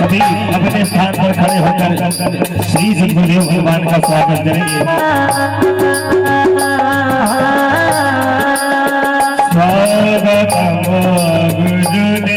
सभी अपने स्थान पर खड़े होकर श्री गुरुदेव भगवान का स्वागत करेंगे। स्वागत गुरुदेव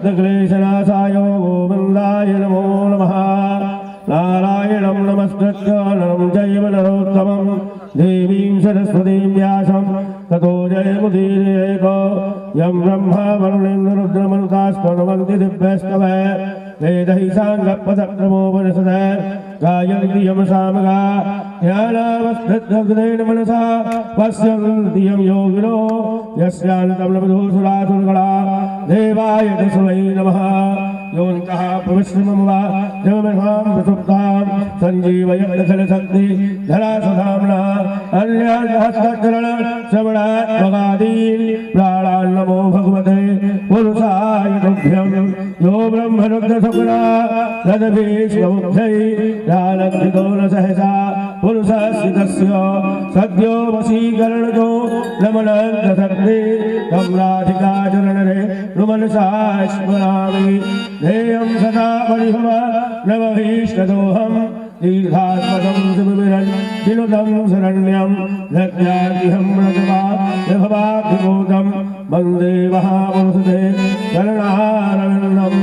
क्लेशनाशाय गोविन्दाय नमो नमः। नारायणं नमस्कृत्य नरं चैव नरोत्तमं देवीं सरस्वतीं व्यासं ततो जयमुदीरयेत्। यं ब्रह्मा वरुणेन्द्ररुद्रमरुतास्तनवन्ति दिव्यस्तवः वेदैः साङ्गपदक्रमोपनिषदः गायन्ति यं सामगा ध्यानावस्थितग्नेन मनसा पश्यन्ति यं योगिनो यस्यान्तं लब्धोऽसुरासुरगणा देवाय तस्मै नमः। योऽन्तः प्रविष्णुमं वा जगमेहां प्रसुप्तां सञ्जीवयत्खलशक्ति धरा सधाम्ना अन्यान्हस्तचरण श्रवणात्मकादीन् प्राणान् नमो भगवते पुरुषाय तुभ्यं। यो ब्रह्मरुद्रशुक्रा तदभीष्ममुख्यै जानन्दितो न सहसा पुरुषस्य तस्य सद्यो वशीकरणतो नमनन्तशक्ति तं राधिकाचरणरे नुमनसा स्मरामि। ध्येयं सदा परिभव नवभीष्टदोहं दीर्घात्मकं शिवविरन् विनुतं शरण्यं धत्यादिहं व्रतवा विभवाभिभूतं वन्दे महापुरुषते चरणारविन्दं।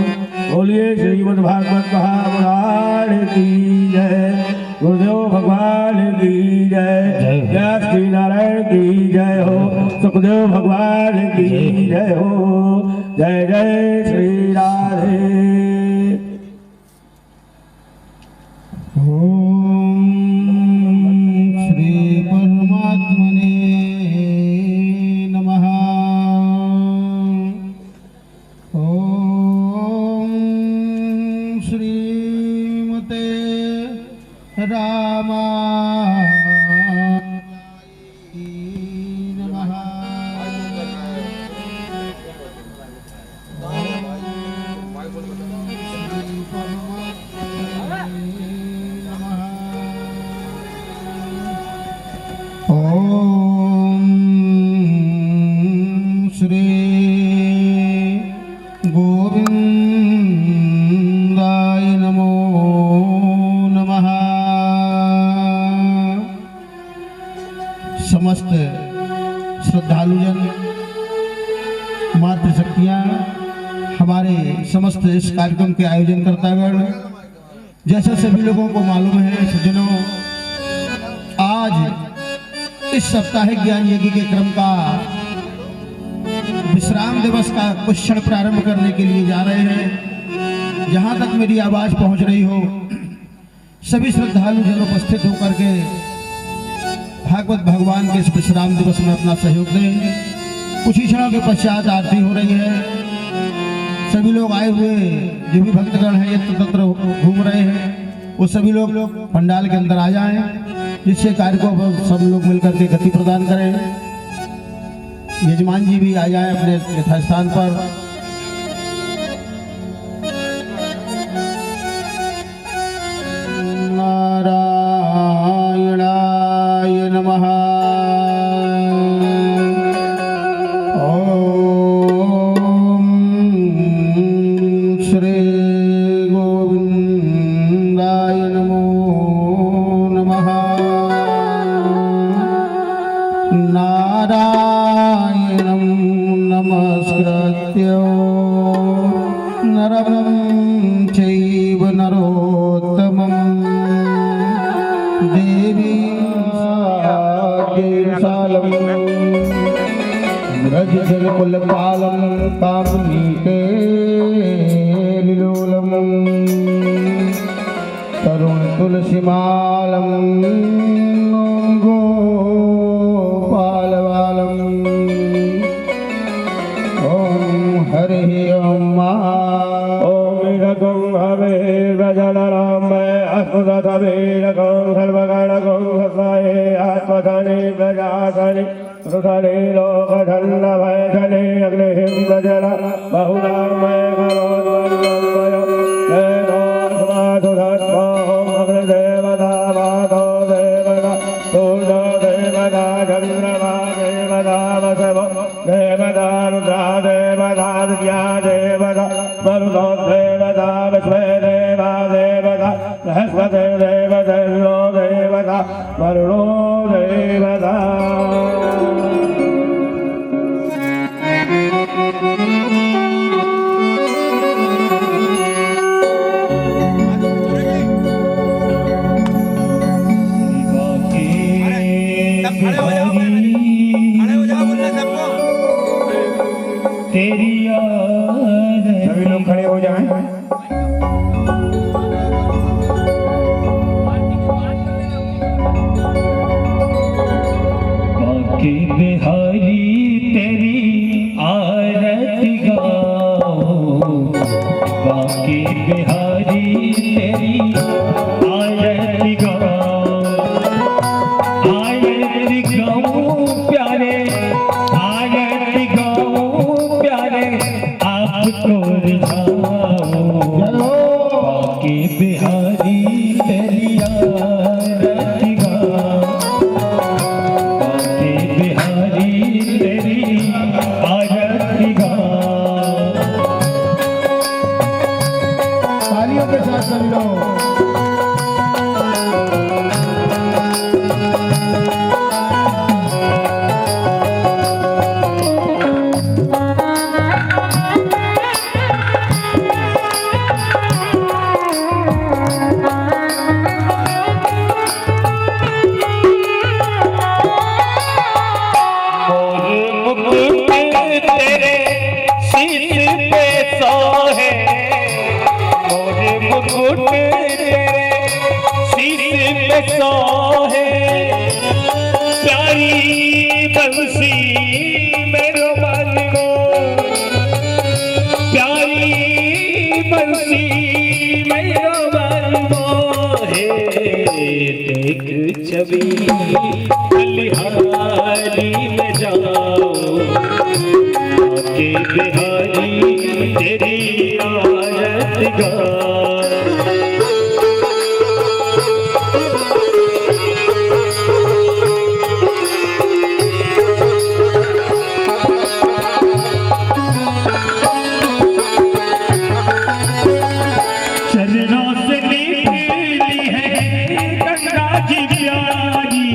बोलिए श्रीमद्भागवत महापुराण की जय। गुरुदेव भगवान की जय। व्यास जी नारायण की जय हो। सुखदेव भगवान की जय हो। जय जय श्री राधे। ओम श्री परमात्मने नमः। ओम श्रीमते रामाय नमः। ओम श्री गोविंदाय नमो नमः। समस्त श्रद्धालुजन मातृशक्तियाँ हमारे समस्त इस कार्यक्रम के आयोजन करतागण जैसा सभी लोगों को मालूम है सज्जनों, आज इस साप्ताहिक ज्ञान यज्ञ के क्रम का विश्राम दिवस का कुछ क्षण प्रारंभ करने के लिए जा रहे हैं। जहां तक मेरी आवाज पहुंच रही हो, सभी श्रद्धालु जन उपस्थित होकर के भागवत भगवान के इस विश्राम दिवस में अपना सहयोग दें। कुछ ही क्षणों के पश्चात आरती हो रही है। सभी लोग आए हुए जो भी भक्तगण हैं यत्र तत्र घूम रहे हैं, वो सभी लोग पंडाल के अंदर आ जाएं, जिससे कार्य को सब लोग मिलकर के गति प्रदान करें। यजमान जी भी आ जाएं अपने यथास्थान पर। नारायणाय नमः। नारायणं नमस्कृत्य नरं चैव नरोत्तमं देवीं सालं व्रजजलकुलपालं कामनीकेलिलोलं तरुणतुलसीमालं गोपालबालम् ॐ हरिः ॐ ॐ हवे व्रजनराम अस्मदवीरकं सर्वगणकं हसाये आत्मधने प्रजाधने सुधने लोकधन्नभयधने अग्निहिं व्रजन बहुनामय करोद्वन्नमय वेदोस्माधुधत्मोऽहम् अग्निदेवता माधो देवता सूर्यो देवता चन्द्रमा देवता वसवो देवता रुद्रा देवता विद्या देवता मरुतो देवता विश्वे देवा देवता बृहस्पति देवता इंद्रो देवता वरुणो देवता तेरी याद सभी लोग खड़े हो जाएं। बाकी बिहारी तेरी आरती गाओ बाकी बिहारी तेरी आरती गाओ आरती गाओ प्यारे आरती गाओ प्यारे आपको रिझाओ बाकी बिहारी तेरी आरती गाओ बाकी बिहारी तेरी आरती गाओ तालियों के साथ सभी लोग तेरे सिर पे सोहे मोर मुकुट तेरे सिर पे सोहे प्यारी बंसी मेरो मन को प्यारी बंसी मेरो मन मोहे देख छवि बलिहारी में जाओ बाकी बिहारी तेरी आरती गाओ चरणों से निकली है गंगा जी प्यारी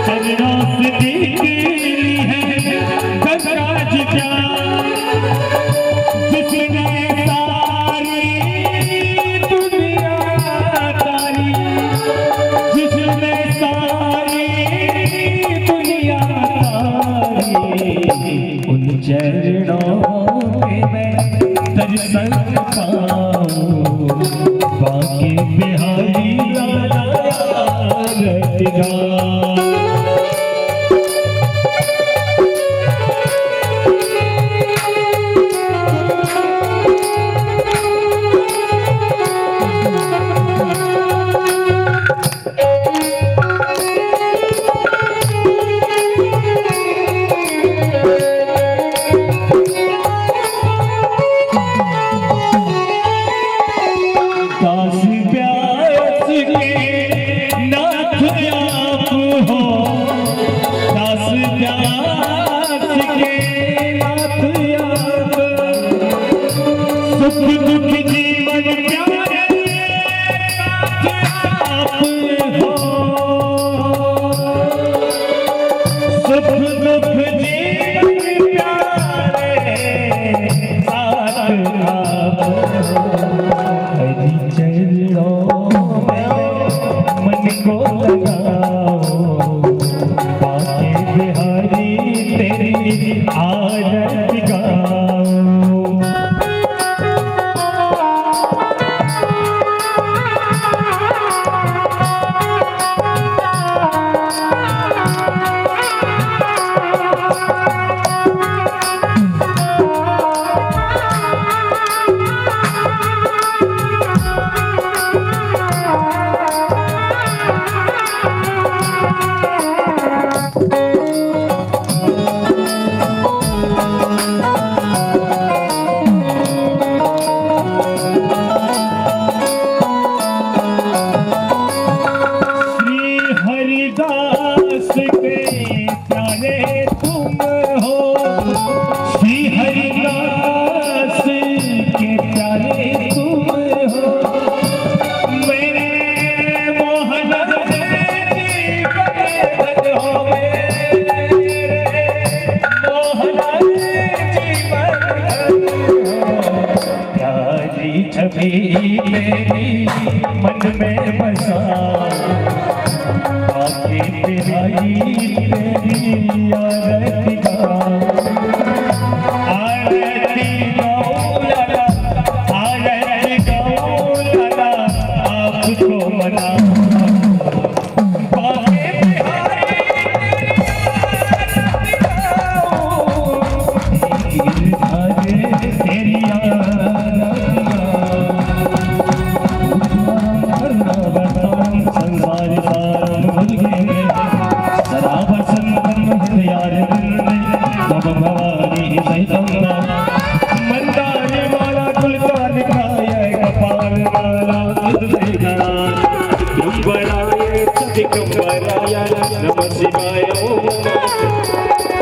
चरणों से निकली है गंगा जी प्यारी जिसने सारी प्यारे तुम हो, श्री हरिदास के प्यारे तुम हो, मेरे मोहन जीवन हो, मेरे मोहन जीवन प्यारी छवि मेरी मन में बसा, आके तेरी आरती का, आरती गौलाला, आरती गौलाला, आपको मना बाके बिहारी तेरी नमः शिवाय ओम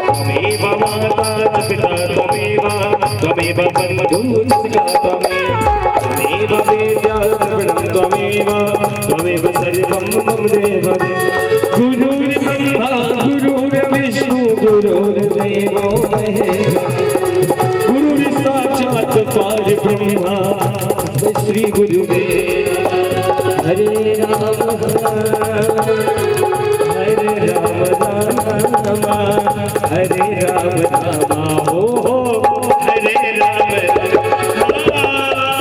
त्वमेव माता पिता त्वमेव त्वमेव बन्धु त्वमेव वेद्या द्रविणं त्वमेव त्वमेव सर्वं मम देव गुरुर्ब्रह्मा गुरुर्विष्णु गुरुर्देवो महेश्वरः गुरुर्साक्षात् परब्रह्मा श्री गुरुदेव हरे राम हरे राम रामा हो हरे राम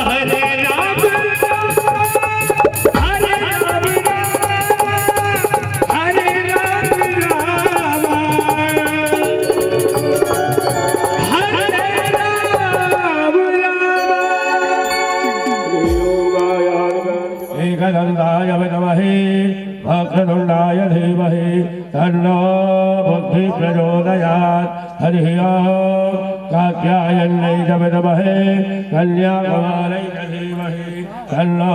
हरे राम हरे राम हरे राम हरे राम एकदन्ताय विद्महे वक्रतुण्डाय धीमहि तन्नो बुद्धि प्रचोदयात् हरिः ओम् कात्यायन्यै च विद्महे कन्याकुमारै च धीमहि तन्नो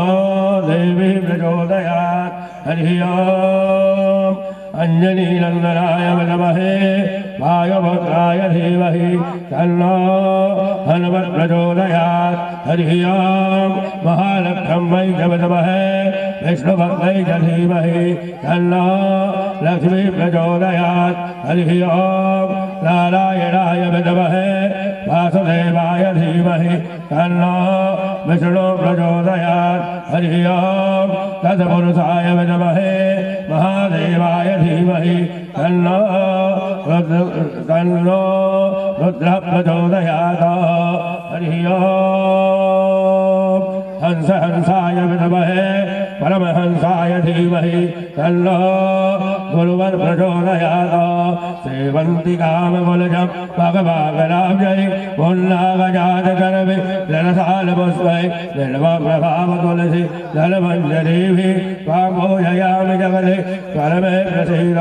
देवी प्रचोदयात् हरिः ओम् अंजनीनन्दनाय विद्महे वायुपुत्राय धीमहि तन्नो हनुमत् प्रचोदयात् हरिः ओम् महालक्ष्म्यै च विद्महे विष्णुभक्त्यै च धीमहि तन्नो लक्ष्मी प्रचोदयात् हरिः ओम् नारायणाय विद्महे वासुदेवाय धीमहि तन्नो विष्णु प्रचोदयात् हरिः ओम् तत्पुरुषाय विद्महे महादेवाय धीमहि तन्नो रुद्र प्रचोदयात् हरिः ओम् हंस हंसाय विद्महे परमहंसाय धीमहि तन्नो गुरुवर प्रचोदयात् सेवन्ति कामकुलजं भगवागराब्जै पुन्नागजातकरवे ललसालपुष्पै निर्मप्रभावतुलसी दलमञ्जरीभिः त्वां पूजयामि जगदे परमे प्रसीद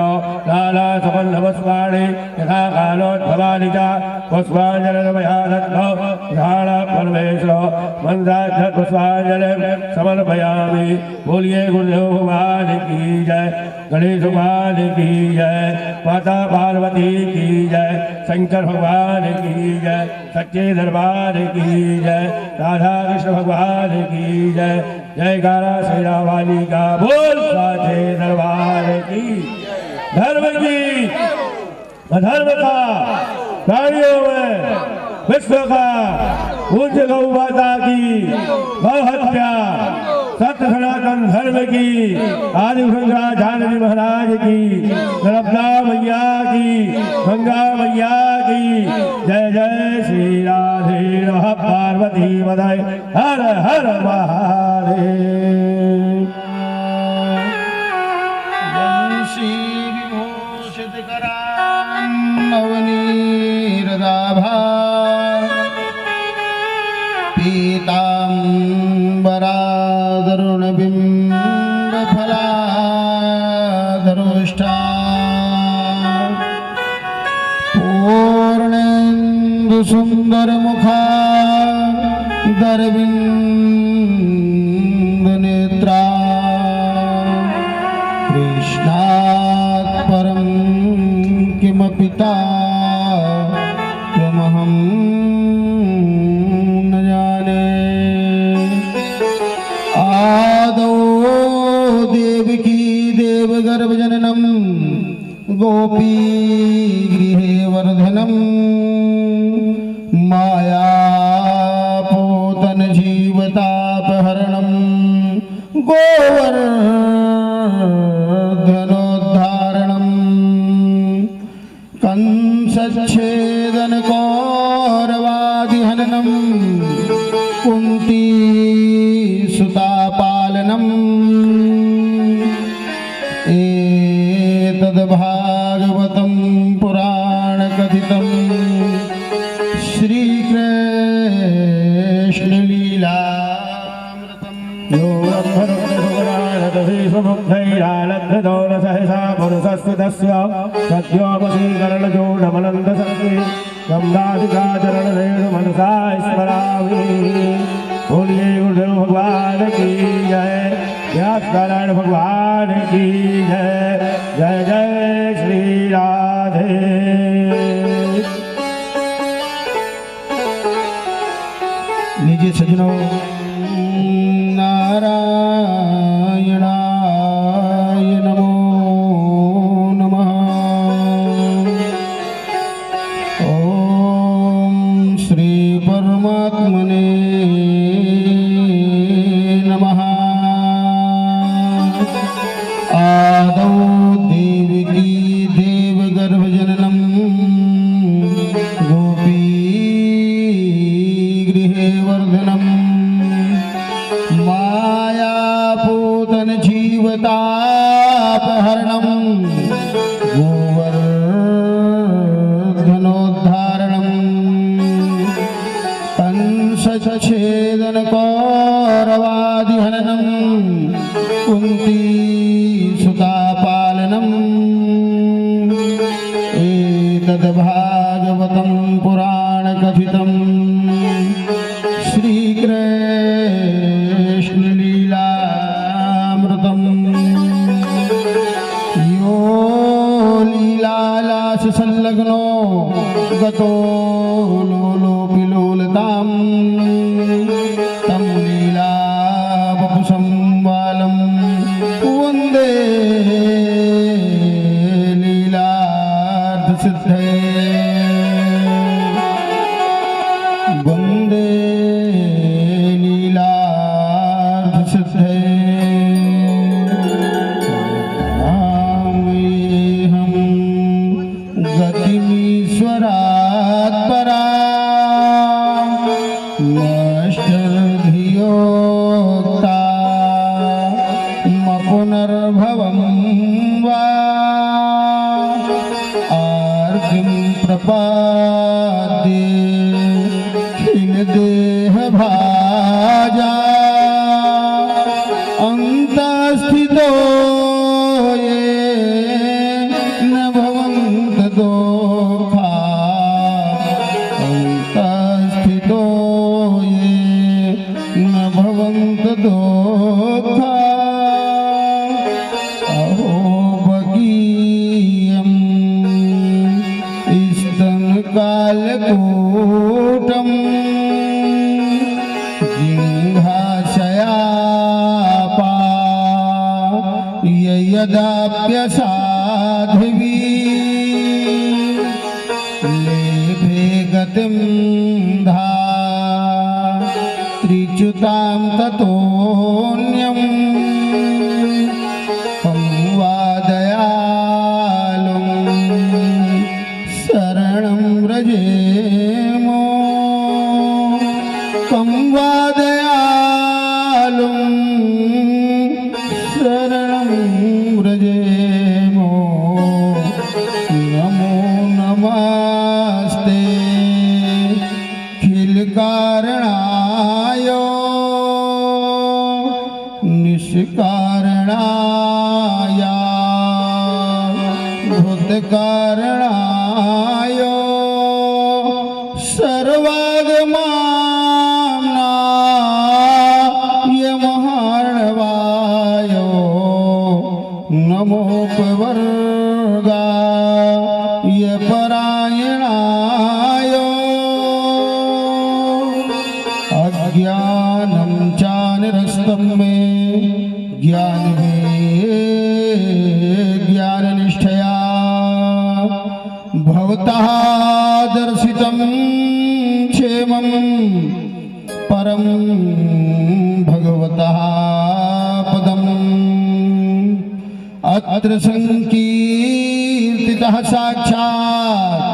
लालासुगन्धपुष्पाणि यथा कालोद्भवानि च पुष्पाञ्जलिर्मया दत्तौ ध्यानपर्वेषु मन्त्राक्षपुष्पाञ्जलिं समर्पयामि। बोलिए गुरु भगवान की जय, गणेश भगवान की जय, माता पार्वती की जय, शंकर भगवान की जय, सच्चे दरबार की जय, राधा कृष्ण भगवान की जय, जयकारा श्री रामाली का बोल साचे दरबार की। धर्म की अधर्म का प्राणियों में विश्व का पूज्य गौ माता की गौ हत्या, सत्य सनातन धर्म की आदि शंकराचार्य महाराज की, नर्मदा मैया की, गंगा मैया की जय जय श्री राधे नमः पार्वती पतये हर हर महादेव। वंशी विभूषित करान् नवनीरदाभा पीताम्बरादरुणबिम्बफलाधरोष्ठा पूर्णेन्दु सुन्दरमुखा दरबिन्दुनेत्रा कृष्णात् परं किमपि पिता त्वमहं न जाने। आदौ देवकी देवगर्भजननं गोपीगृहे वर्धनं मायापूतनजीवतापहरणं गोवर्धनोद्धारणं कंसच्छेदनकौरवादिहननं कुन्तीसुतापालनम् एतद्भागवतं पुराणकथितं श्रीकृष्णलीलामृतम्। यो ब्रह्मणोपराणदशेषमुग्धैरालब्धतो न सहसा पुरुषस्य तस्य सद्योपसीकरणजो नमनन्दसन्ति गम्धाधिकाचरणरेणुमनसा स्मरामि। बोलिए गुरुदेव भगवान की जय, व्यासनारायण भगवान की जय। जय जय श्री राधे। लीजिए सज्जनों, नारायणाय नमो नमः। ओम श्री परमात्मने नमः। आदौ देवकी देवगर्भजननं गोपीगृहे वर्धनं मायापूतनजीवतापहरणं गोवर्धनोद्धारणं कंसच्छेदनकौरवादिहननं कुन्तीसुतापालनम् एतद्भागवतं पुराणकथितं श्रीकृष्णलीलामृतम्। यो लीलालाससंलग्नो गतो लोलोऽपि लोलताम् तं लीलावपुषं बालं वन्दे लीलार्थसिद्धये। वन्दे लीलार्थसिद्धये। नामेऽहं गतिमीश्वरात् पराम् नष्टधियोक्ता पुनर्भवं वा आर्तिं प्रपद्ये खिलदेहभाजा अन्तःस्थितो ये न भवन्त दोषा अन्तःस्थितो ये न भवन्त दोषा। अहो भगीयं स्तनकालकूटं जिह्वाशयापा यदाप्यसाध्वी लेभे गतिं धात्रिच्युतां ततोऽन्यं कं वा दयालुं शरणं व्रजेमो। कं वा दयालुं शरणं व्रजेमो। नमो नमस्ते खिलकारणाय निष्कारणाय भूतकारणाय सर्वागमाय महार्णवाय नमोपवर्गाय भवतः दर्शितं क्षेमं परं भगवतः पदम् अत्र संकीर्तितः साक्षात्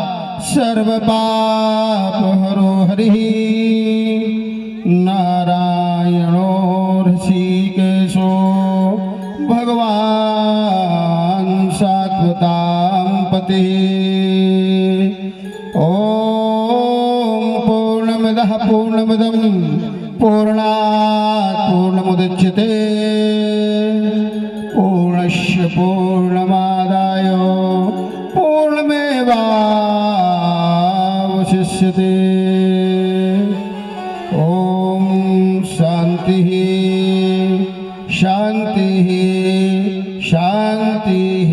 सर्वपापहरो हरिः नारायणो ऋषिकेशो भगवान् सात्वतां पतिः। ॐ पूर्णमदः पूर्णमिदं पूर्णात् पूर्णमुदच्यते पूर्णस्य पूर्णमादाय पूर्णमेवावशिष्यते। ॐ शान्तिः शान्तिः शान्तिः।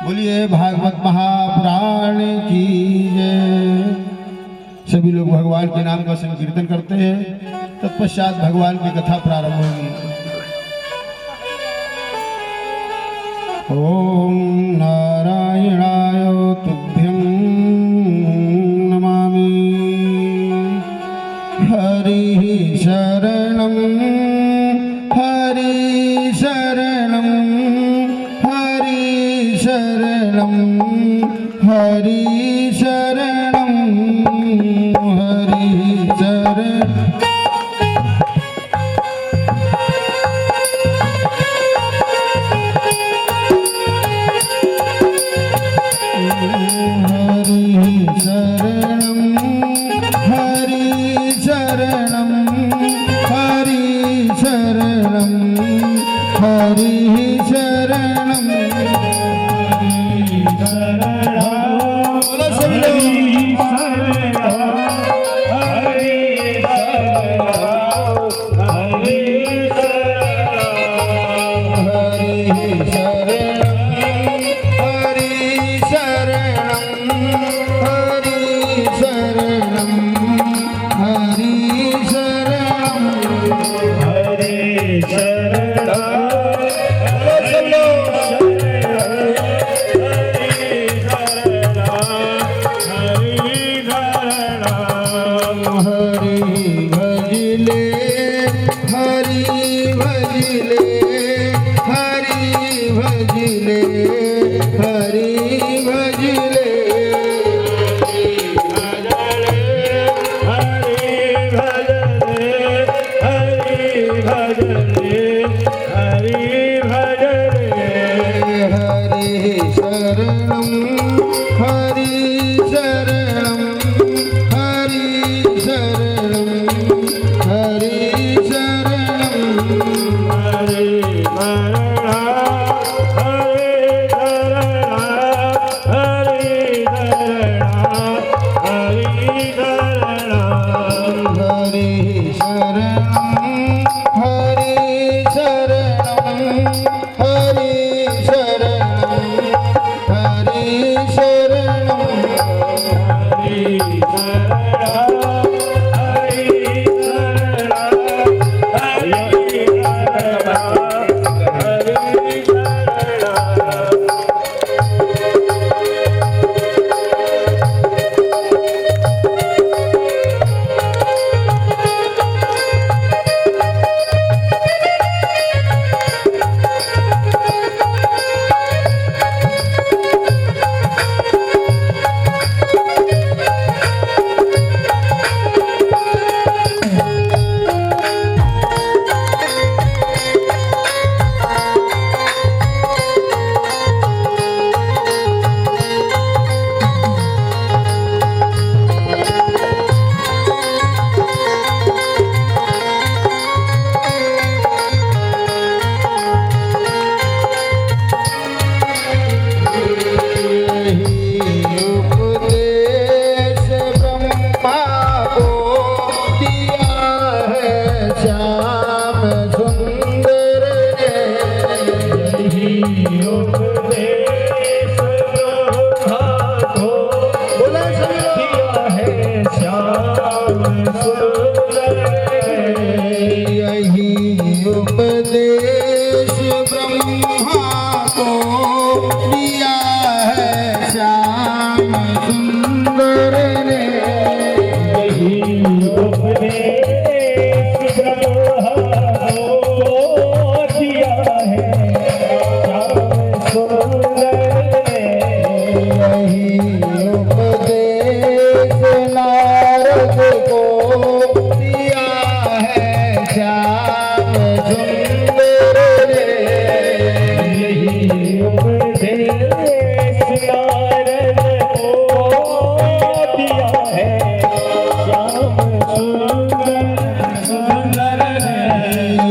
बोलिए भागवत महापुराण की जय। सभी लोग भगवान के नाम का संकीर्तन करते हैं, तत्पश्चात भगवान की कथा प्रारंभ होगी। ओम नारायणाय तुभ्यं नमामि। हरि शरणं हरि शरणं हरि शरणं हरि शरणं हरि शरणं। उपदेश ब्रह्मा को रे यही उपदेश ब्रह्म को दिया है श्याम सुंदर ने। यही उपदेश नारद को दिया है श्याम सुंदर रे। यही उपदेश नारद को दिया है श्याम सुंदर ने।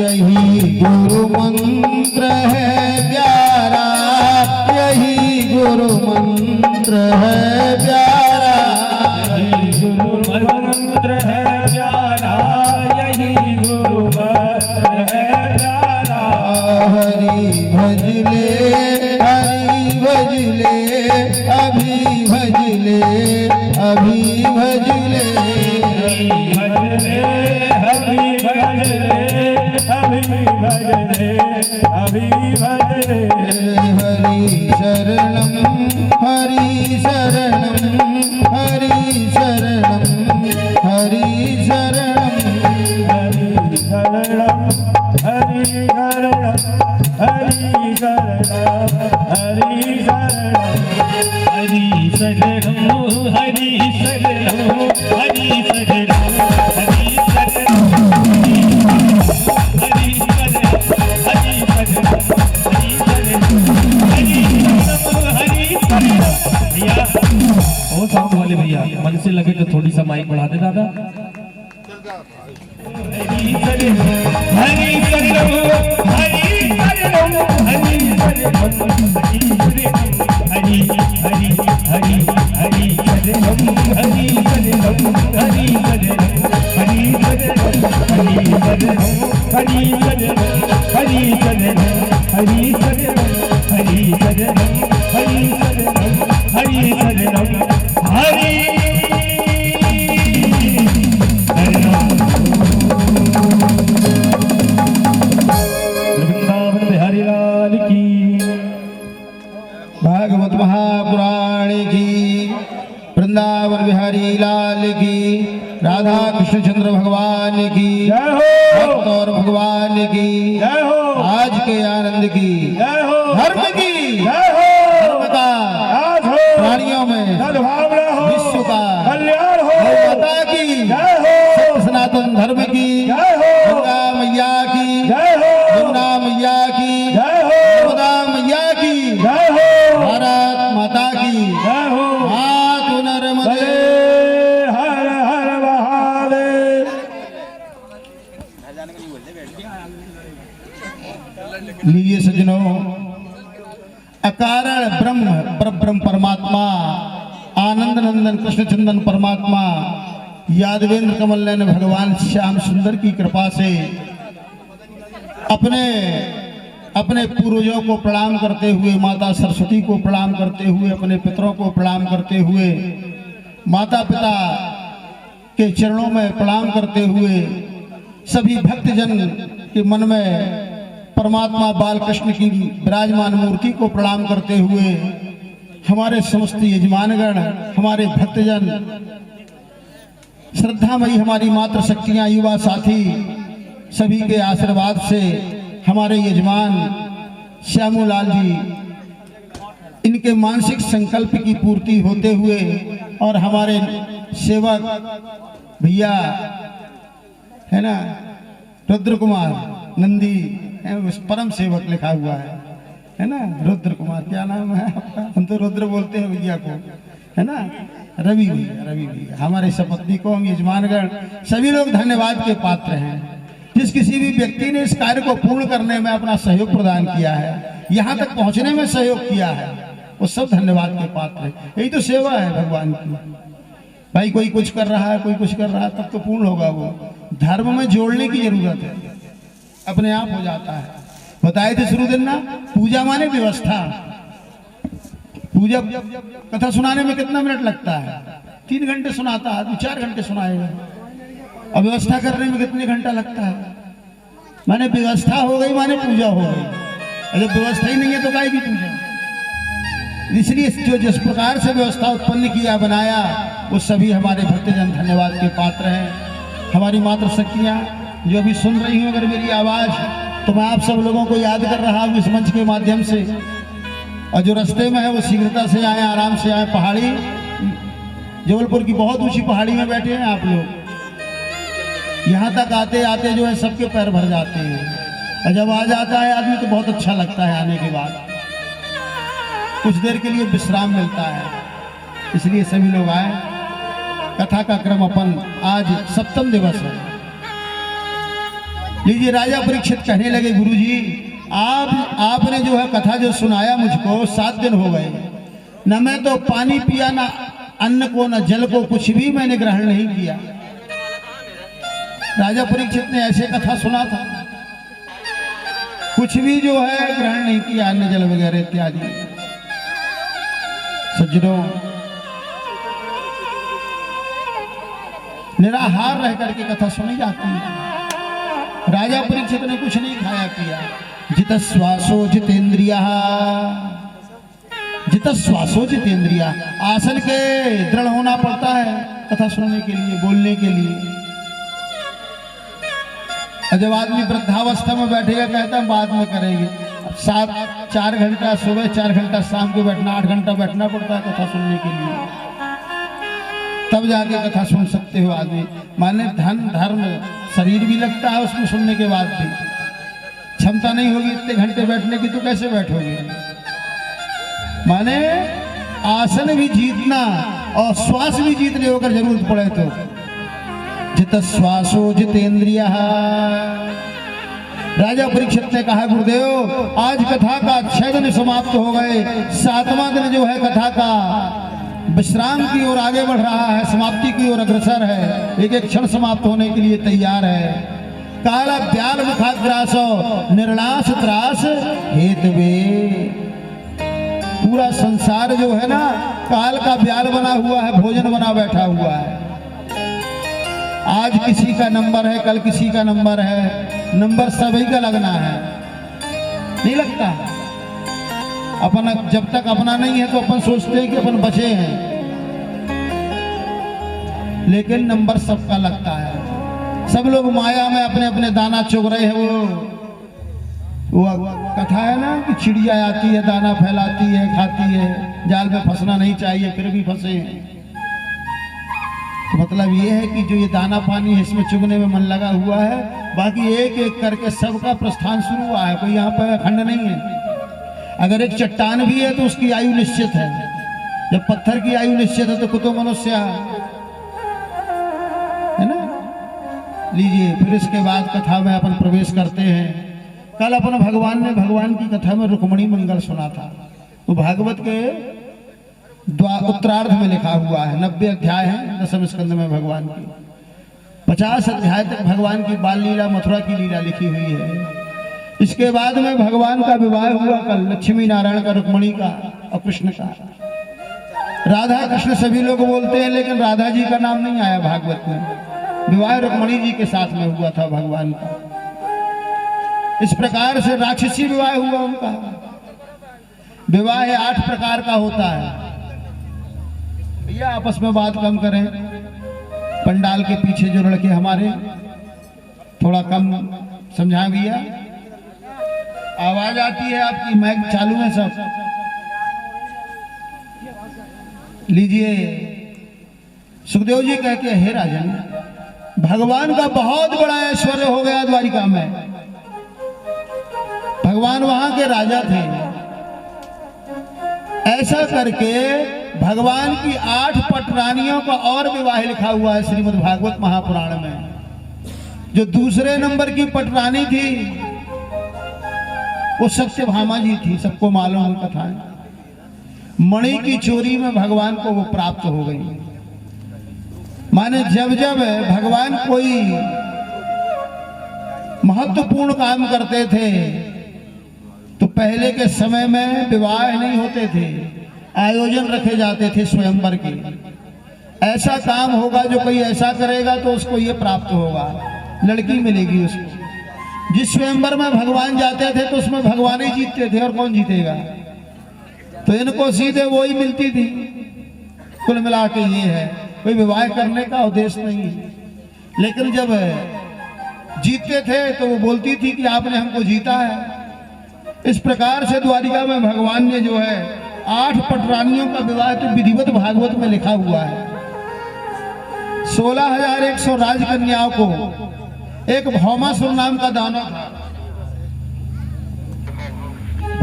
यही गुरु मंत्र है प्यारा, यही गुरु मंत्र है प्यारा। यही गुरु मंत्र है प्यारा, यही गुरु मंत्र है प्यारा। हरि भजले हरि भजले अभी भजले अभी भजले। भजले हरि भजले अभी भजले अभी भजले। हरि शरणम हरि शरणम हरि शरणम हरि शरणम। हरि शरणम हरि शरणम हरि शरणम हरि शरणम हरि शरणम हरि शरणम हरि शरणम हरि शरणम हरि शरणम हरि शरणम हरि शरणम। भैया ओ साउंड वाले भैया मन से लगे तो थोड़ी सा माइक बढ़ा दे दादा। हरि शरणम हरि शरणम हरि शरणम हरि शरणम हरि हरि हरि हरि शरणम हरि शरणम हरि शरणम हरि शरणम हरि शरणम हरि शरणम हरि शरणम हरि शरणम हरि शरणम हरि शरणम हरि शरणम हरि वृंदावन बिहारी लाल की। भागवत महापुराण की, वृंदावन बिहारी लाल की, राधा कृष्ण चंद्र भगवान की, जय हो भक्त और भगवान की, जय हो आज के आनंद की, जय हो धर्म की, जय हो धर्म का आज हो प्राणियों में सद्भावना हो विश्व का कल्याण हो गौ माता की, जय हो सनातन धर्म की, जय हो गंगा मैया की, जय हो यमुना मैया की, जय हो यमुना मैया की, जय हो भारत माता की। जय हो हाथ नर्मदे। भले हर हर महादेव। लीजिए सज्जनों, अकारण ब्रह्म परब्रह्म परमात्मा आनंद नंदन कृष्ण चंदन परमात्मा यादवेंद्र कमल नयन भगवान श्याम सुंदर की कृपा से अपने अपने पूर्वजों को प्रणाम करते हुए, माता सरस्वती को प्रणाम करते हुए, अपने पितरों को प्रणाम करते हुए, माता पिता के चरणों में प्रणाम करते हुए, सभी भक्तजन के मन में परमात्मा बाल कृष्ण की विराजमान मूर्ति को प्रणाम करते हुए, हमारे समस्त यजमानगण, हमारे भक्तजन, श्रद्धामयी हमारी मातृ शक्तियां, युवा साथी, सभी के आशीर्वाद से हमारे यजमान श्यामूलाल जी, इनके मानसिक संकल्प की पूर्ति होते हुए और हमारे सेवक भैया है ना रुद्र कुमार नंदी है, उस परम सेवक लिखा हुआ है ना, रुद्र कुमार क्या नाम है आपका? हम तो रुद्र बोलते हैं भैया को, है ना, रवि भैया हमारे सपत्नी को, हम यजमानगण सभी लोग धन्यवाद के पात्र हैं। जिस किसी भी व्यक्ति ने इस कार्य को पूर्ण करने में अपना सहयोग प्रदान किया है, यहाँ तक पहुँचने में सहयोग किया है, वो सब धन्यवाद के पात्र है। यही तो सेवा है भगवान की। भाई कोई कुछ कर रहा है, कोई कुछ कर रहा है, तब तो पूर्ण होगा। वो धर्म में जोड़ने की जरूरत है, अपने आप हो जाता है। बताए थे शुरू दिन ना, पूजा माने व्यवस्था। पूजा कथा सुनाने में कितना मिनट लगता है? 3 घंटे सुनाता है, 4 घंटे सुनाएगा। और व्यवस्था करने में कितने घंटा लगता है? माने व्यवस्था हो गई माने पूजा हो गई। अगर व्यवस्था ही नहीं है तो काहे की पूजा? इसलिए जो जिस प्रकार से व्यवस्था उत्पन्न किया बनाया वो सभी हमारे भक्तजन धन्यवाद के पात्र हैं। हमारी मातृशक्तियाँ जो अभी सुन रही हूँ अगर मेरी आवाज़, तो मैं आप सब लोगों को याद कर रहा हूँ इस मंच के माध्यम से। और जो रास्ते में है वो शीघ्रता से आए, आराम से आए। पहाड़ी जबलपुर की बहुत ऊंची पहाड़ी में बैठे हैं आप लोग। यहाँ तक आते आते जो है सबके पैर भर जाते हैं, और जब आ जाता है आदमी तो बहुत अच्छा लगता है। आने के बाद कुछ देर के लिए विश्राम मिलता है, इसलिए सभी लोग आए। कथा का क्रम अपन आज सप्तम दिवस है। लीजिए, राजा परीक्षित कहने लगे, गुरुजी आपने जो है कथा जो सुनाया मुझको 7 दिन हो गए, न मैं तो पानी पिया, न अन्न को, न जल को, कुछ भी मैंने ग्रहण नहीं किया। राजा परीक्षित ने ऐसे कथा सुना था, कुछ भी जो है ग्रहण नहीं किया, अन्न जल वगैरह इत्यादि। सज्जनों, निराहार रह करके कथा सुनी जाती है। राजा परीक्षित ने कुछ नहीं खाया पिया। जित श्वासो जितेंद्रिया, जित श्वासो जितेंद्रिया। आसन के दृढ़ होना पड़ता है कथा सुनने के लिए, बोलने के लिए। और जब आदमी वृद्धावस्था में बैठेगा कहता है बाद में करेंगे, 4 घंटा सुबह 4 घंटा शाम को बैठना, 8 घंटा बैठना पड़ता है कथा सुनने के लिए, तब जाके कथा सुन सकते हो आदमी। माने धन धर्म शरीर भी लगता है उसमें सुनने के बाद भी। क्षमता नहीं होगी इतने घंटे बैठने की तो कैसे बैठोगे। माने आसन भी जीतना और श्वास भी जीतने होकर जरूरत पड़े तो। जित श्वासो जितेंद्रिया। राजा परीक्षित ने कहा, गुरुदेव आज कथा का 6 दिन समाप्त हो गए, 7वां दिन जो है कथा का विश्राम की ओर आगे बढ़ रहा है, समाप्ति की ओर अग्रसर है, एक एक क्षण समाप्त होने के लिए तैयार है। काला ब्याल मुखाग्रासो निर्णास त्रास हेतवे। पूरा संसार जो है ना काल का ब्याल बना हुआ है, भोजन बना बैठा हुआ है। आज किसी का नंबर है, कल किसी का नंबर है, नंबर सभी का लगना है, नहीं लगता। अपन जब तक अपना नहीं है तो अपन सोचते हैं कि अपन बचे हैं, लेकिन नंबर सबका लगता है। सब लोग माया में अपने अपने दाना चुग रहे हैं। वो कथा है ना कि चिड़िया आती है, दाना फैलाती है, खाती है, जाल में फंसना नहीं चाहिए, फिर भी फंसे। तो मतलब ये है कि जो ये दाना पानी है इसमें चुगने में मन लगा हुआ है, बाकी एक एक करके सबका प्रस्थान शुरू हुआ है, कोई यहाँ पर खंड नहीं है। अगर एक चट्टान भी है तो उसकी आयु निश्चित है। जब पत्थर की आयु निश्चित है तो कुतो मनुष्य है ना। लीजिए, फिर इसके बाद कथा में अपन प्रवेश करते हैं। कल अपन भगवान ने भगवान की कथा में रुक्मणी मंगल सुना था। तो भागवत के उत्तरार्ध में लिखा हुआ है, 90 अध्याय है 10वें स्कंद में भगवान की। 50 अध्याय तक भगवान की बाल लीला, मथुरा की लीला लिखी हुई है। इसके बाद में भगवान का विवाह हुआ कल, लक्ष्मी नारायण का, रुक्मणी का और कृष्ण का। राधा कृष्ण सभी लोग बोलते हैं, लेकिन राधा जी का नाम नहीं आया भागवत में। विवाह रुक्मणी जी के साथ में हुआ था भगवान का। इस प्रकार से राक्षसी विवाह हुआ उनका। विवाह 8 प्रकार का होता है। भैया आपस में बात कम करें, पंडाल के पीछे जो लड़के हमारे थोड़ा कम समझाएं भैया, आवाज आती है आपकी, माइक चालू है सब। लीजिए, सुखदेव जी कहते हैं, हे राजन, भगवान का बहुत बड़ा ऐश्वर्य हो गया द्वारिका में। भगवान वहां के राजा थे। ऐसा करके भगवान की 8 पटरानियों का और विवाह लिखा हुआ है श्रीमद् भागवत महापुराण में। जो दूसरे नंबर की पटरानी थी वो सत्यभामा जी थी, सबको मालूम है कथाएं। मणि की चोरी में भगवान को वो प्राप्त हो गई। माने जब जब भगवान कोई महत्वपूर्ण काम करते थे तो पहले के समय में विवाह नहीं होते थे, आयोजन रखे जाते थे स्वयंवर के। ऐसा काम होगा जो कोई ऐसा करेगा तो उसको ये प्राप्त होगा, लड़की मिलेगी उसको। जिस स्वयंवर में भगवान जाते थे तो उसमें भगवान ही जीतते थे, और कौन जीतेगा। तो इनको सीधे वो ही मिलती थी। कुल मिला के ये है, कोई विवाह करने का उद्देश्य नहीं है। लेकिन जब जीतते थे तो वो बोलती थी कि आपने हमको जीता है। इस प्रकार से द्वारिका में भगवान ने जो है 8 पटरानियों का विवाह तो विधिवत भागवत में लिखा हुआ है। 16,100 राजकन्याओं को एक भौमासुर नाम का दानव था।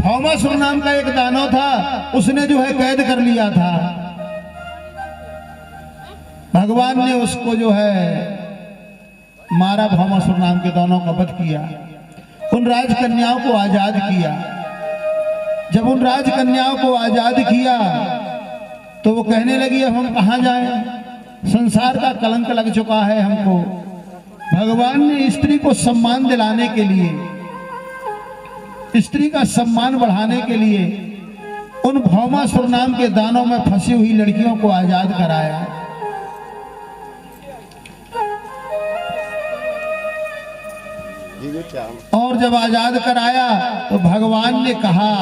भौमासुर नाम का एक दानव था, उसने जो है कैद कर लिया था। भगवान ने उसको जो है मारा, भौमासुर नाम के दानव का वध किया, उन राजकन्याओं को आजाद किया। जब उन राजकन्याओं को आजाद किया तो वो कहने लगी अब हम कहाँ जाएं, संसार का कलंक लग चुका है हमको। भगवान ने स्त्री को सम्मान दिलाने के लिए, स्त्री का सम्मान बढ़ाने के लिए उन भौमासुर नाम के दानों में फंसी हुई लड़कियों को आजाद कराया। और जब आजाद कराया तो भगवान ने कहा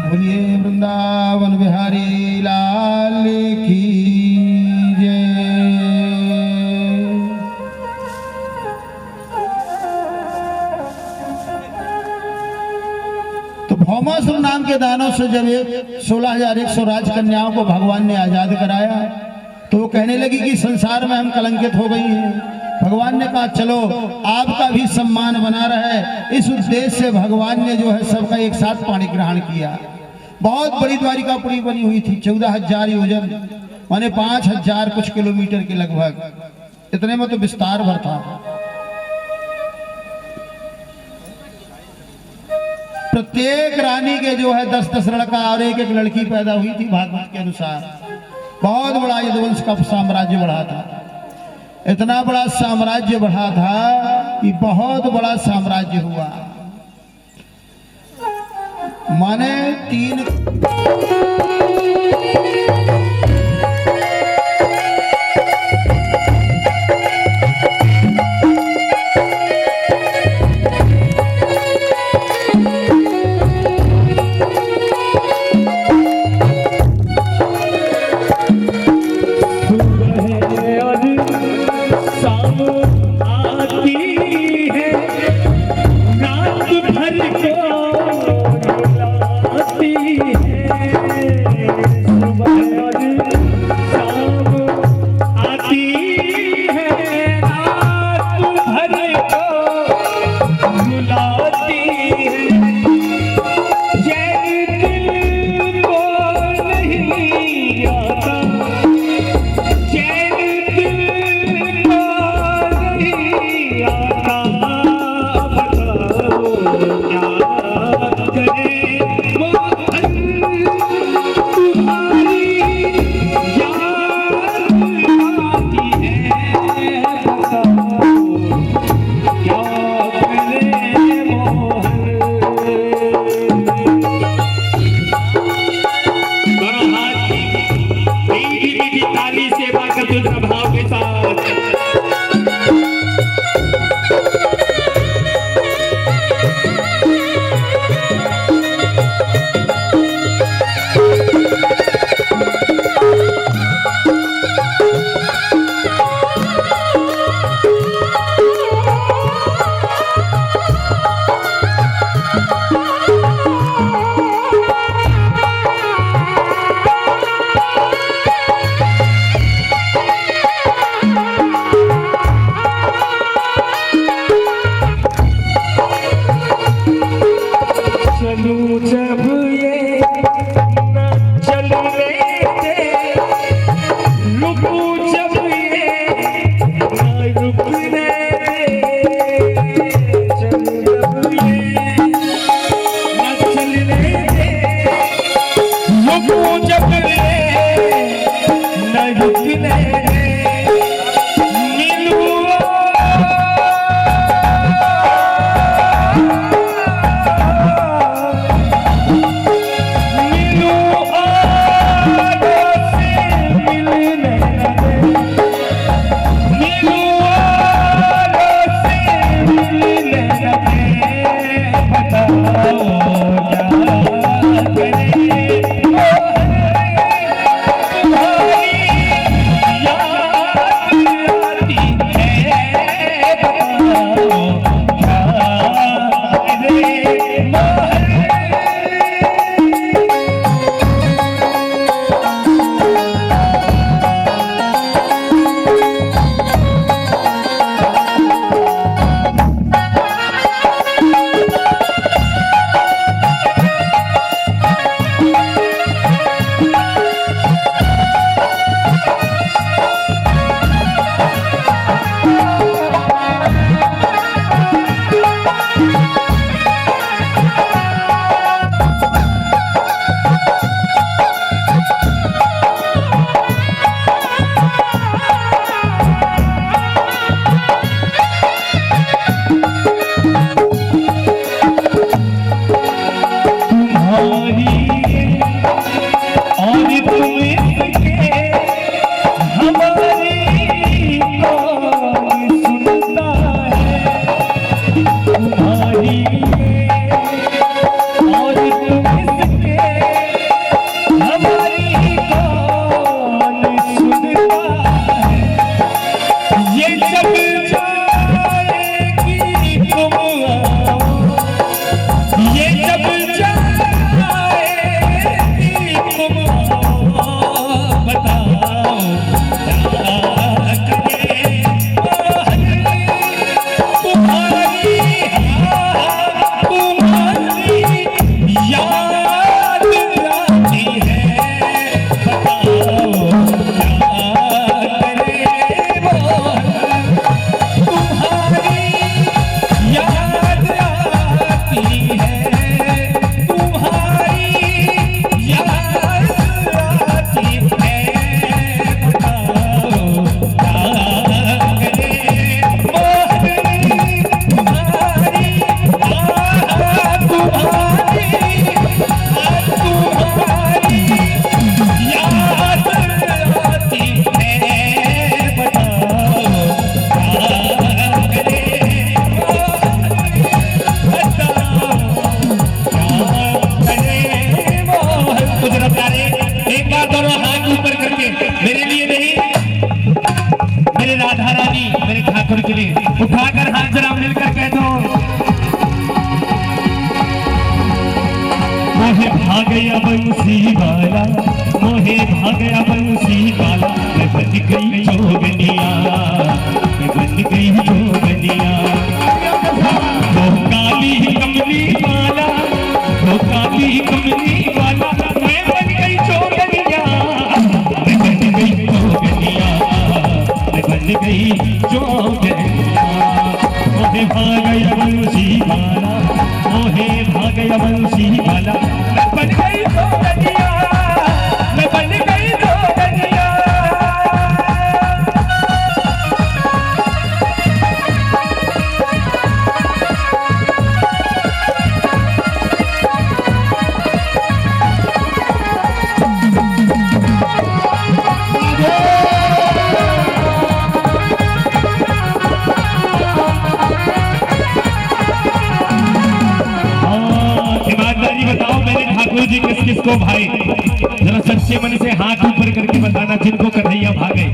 बोलिए वृंदावन बिहारी लाल की जय। तो भौमासुर नाम के दानव से जब 16,100 राजकन्याओं को भगवान ने आजाद कराया तो वो कहने लगी कि संसार में हम कलंकित हो गई हैं। भगवान ने कहा चलो आपका भी सम्मान बना रहे। इस उद्देश्य से भगवान ने जो है सबका एक साथ पाणी ग्रहण किया। बहुत बड़ी द्वारिकापुरी बनी हुई थी, 14,000 योजन माने 5,000 कुछ किलोमीटर के लगभग, इतने में तो विस्तार भर था। प्रत्येक रानी के जो है 10-10 लड़का और एक लड़की पैदा हुई थी भागवत के अनुसार। बहुत बड़ा यदुवंश का साम्राज्य बढ़ा था, इतना बड़ा साम्राज्य बढ़ा था कि बहुत बड़ा साम्राज्य हुआ। माने 3 नीलू मोहे भागया बंसी वाला, मोहे भागया बंसी वाला, मैं बन गई जोगनिया, मैं बन गई जोगनिया। वो काली कमली वाला, वो काली कमली वाला, मैं बन गई जोगनिया, मैं बन गई जोगनिया, मैं बन गई जोगनिया। मोहे भागया बंसी वाला, मोहे भागया बंसी वाला, मैं बन गई जोगनिया, मैं बन गई जोगनिया। बताओ मेरे ठाकुर जी किस किस को भाई, जरा सच्चे मन से हाथ ऊपर करके बताना जिनको कन्हैया भागे,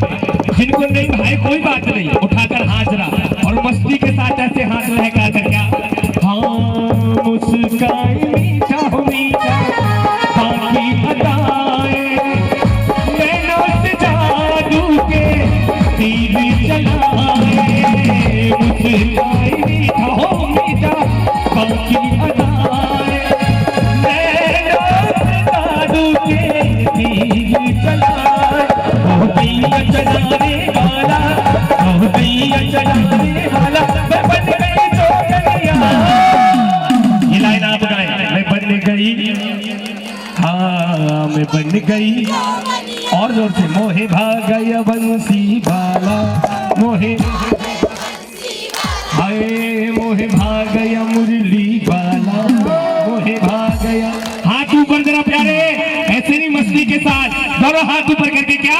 जिनको नहीं भाई कोई बात नहीं, उठाकर हाजरा और मस्ती के साथ ऐसे हाथ लहका कर क्या। हाँ मुस्काए मीठा हो मीठा बाकी अदाएं, नैनों से जादू के तीर चलाए, मुस्काए मीठा हो मीठा बाकी अदाएं, चलाने वाला, चलाने वाला, मैं बन गई जोगनिया। ये लाइन आप गाएं, मैं बन गई, हाँ मैं बन गई, और जोर से। मोहे भागया बंसी वाला, मोहे हाय, मोहे भागया मुरली वाला, मोहे भागया। हाथ ऊपर जरा प्यारे, ऐसे नहीं मस्ती के साथ, दोनों हाथ ऊपर करके क्या।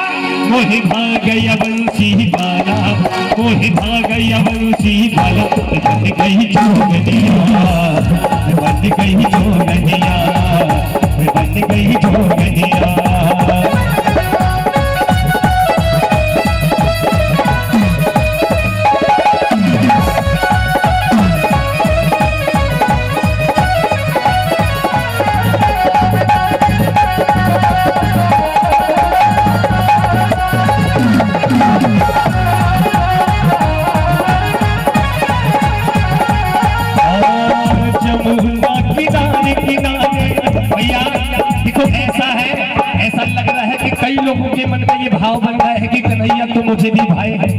मोहे भागया बंसी वाला, मोहे भागया बंसी वाला, बन गई जोगनिया, बन गई जोगनिया, बन गई जोगनिया। भैया देखो ऐसा है, ऐसा लग रहा है कि कई लोगों के मन में ये भाव बन रहा है कि कन्हैया तो मुझे भी भाई है,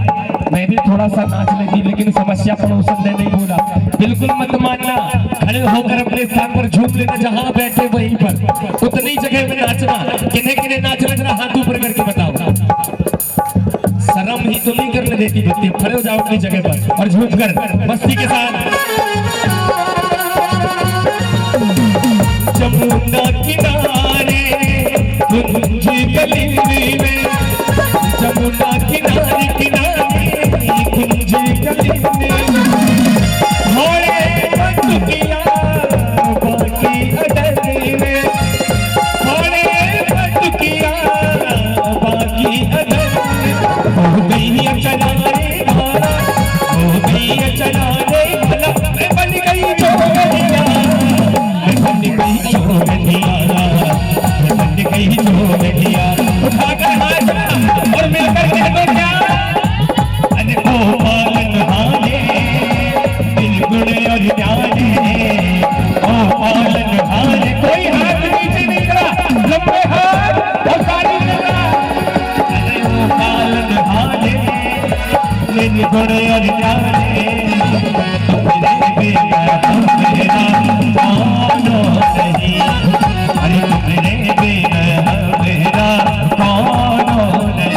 मैं भी थोड़ा सा नाच लेती, लेकिन समस्या पड़ोसन ने नहीं बोला। बिल्कुल मत मानना, खड़े होकर अपने स्थान पर झूम लेना, जहां बैठे वहीं पर उतनी जगह में नाचना। किन्हें किन्हें नाचना जरा हाथ ऊपर करके बताओ। शर्म ही तो नहीं करने देती व्यक्ति, खड़े हो जाओ अपनी जगह पर और झूम कर मस्ती के साथ। जमुना किनारे कुंज गली में, जमुना किनारे किनारे कुंज गली में, घोड़े बटुकिया बाकी अडर में, घोड़े बटुकिया बाकी अडर में। हो गई चलाने वाला, हो गई चलाने वाला, मैं बन गई जोगनिया, बन गई जोगनिया, बन गई जोगनिया। उठाकर हाथ और मिलकर कह दो क्या। अरे ओ पालन हारे बिल्कुल और न्यारे, ओ पालन हारे। कोई हाथ नीचे नहीं करा, लंबे हाथ और ताली लगा। अरे ओ पालन हारे बिल्कुल और न्यारे, मेरे बेटा मेरा मानो नहीं, अरे मेरे बिना मेरा मानो नहीं।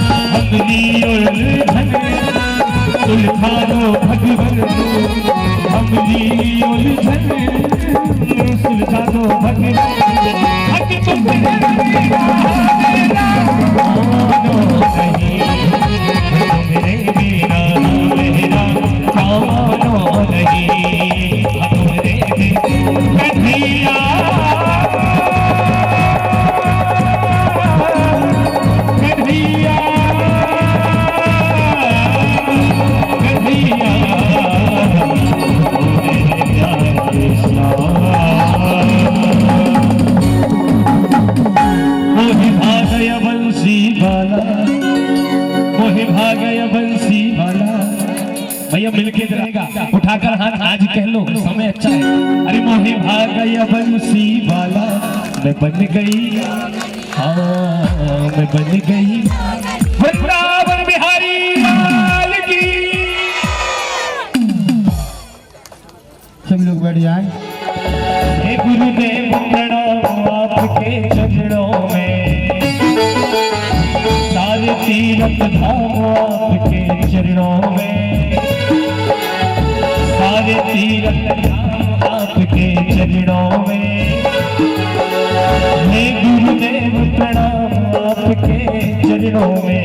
हमनी उलझन सुलझा दो भगवन, हमनी उलझन सुलझा दो भगवन। हक तुमने मानो नहीं, मेरे बिना मेरा मानो नहीं। हमरे कन्हैया कन्हैया कन्हैया, मेरे प्यारे श्याम। आज कह लो समय अच्छा है। अरे मोहे भाग गया बंसी वाला, मैं बन गई, हाँ मैं बन गई वृंदावन बिहारी लाल की। सभी लोग बैठ जाएं। हे गुरुदेव प्रणाम आपके चरणों में, सारे तीरथ धाम आपके चरणों में, सारे तीरथ धाम आपके चरणों में। हे गुरुदेव प्रणाम आपके चरणों में।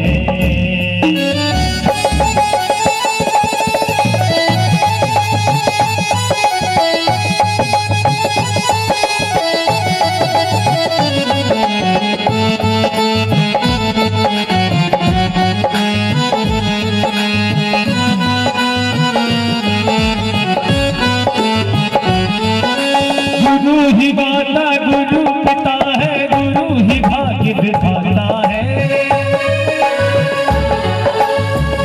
गुरु ही माता गुरु पिता है, गुरु ही भाग्य विधाता है।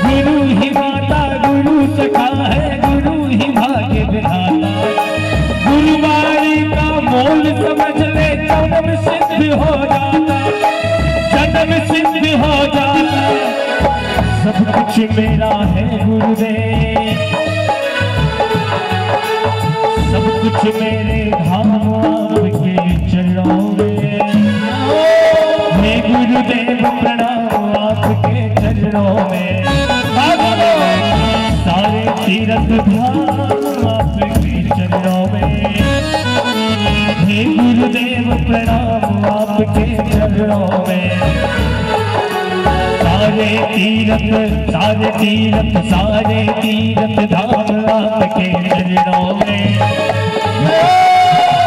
गुरु ही माता गुरु सखा है, गुरु ही भाग्य विधाता। गुरुवारी का मोल समझ ले, जन्म सिद्ध हो जाता, जन्म सिद्ध हो जाता। सब कुछ मेरा है गुरुदेव, सब कुछ मेरे धाम आपके चरणों में। हे गुरुदेव प्रणाम आपके चरणों में। सारे तीरथ धाम आपके चरणों में। हे गुरुदेव प्रणाम आपके चरणों में। सारे तीरथ सारे तीरथ सारे तीरथ धाम आपके चरणों में।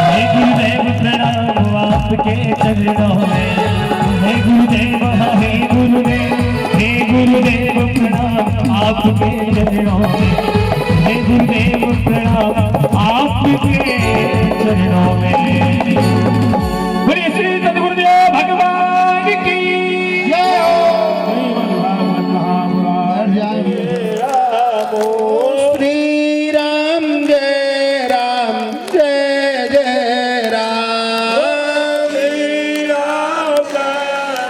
हे गुरुदेव प्रणाम आपके चरणों में। हे गुरुदेव हे गुरुदेव, हे गुरुदेव प्रणाम आपके चरणों में। हे गुरुदेव प्रणाम आपके चरणों में। बोलिए श्री सद्गुरुदेव भगवान की जय। श्री राम जय राम, जय जय राम। श्री राम जय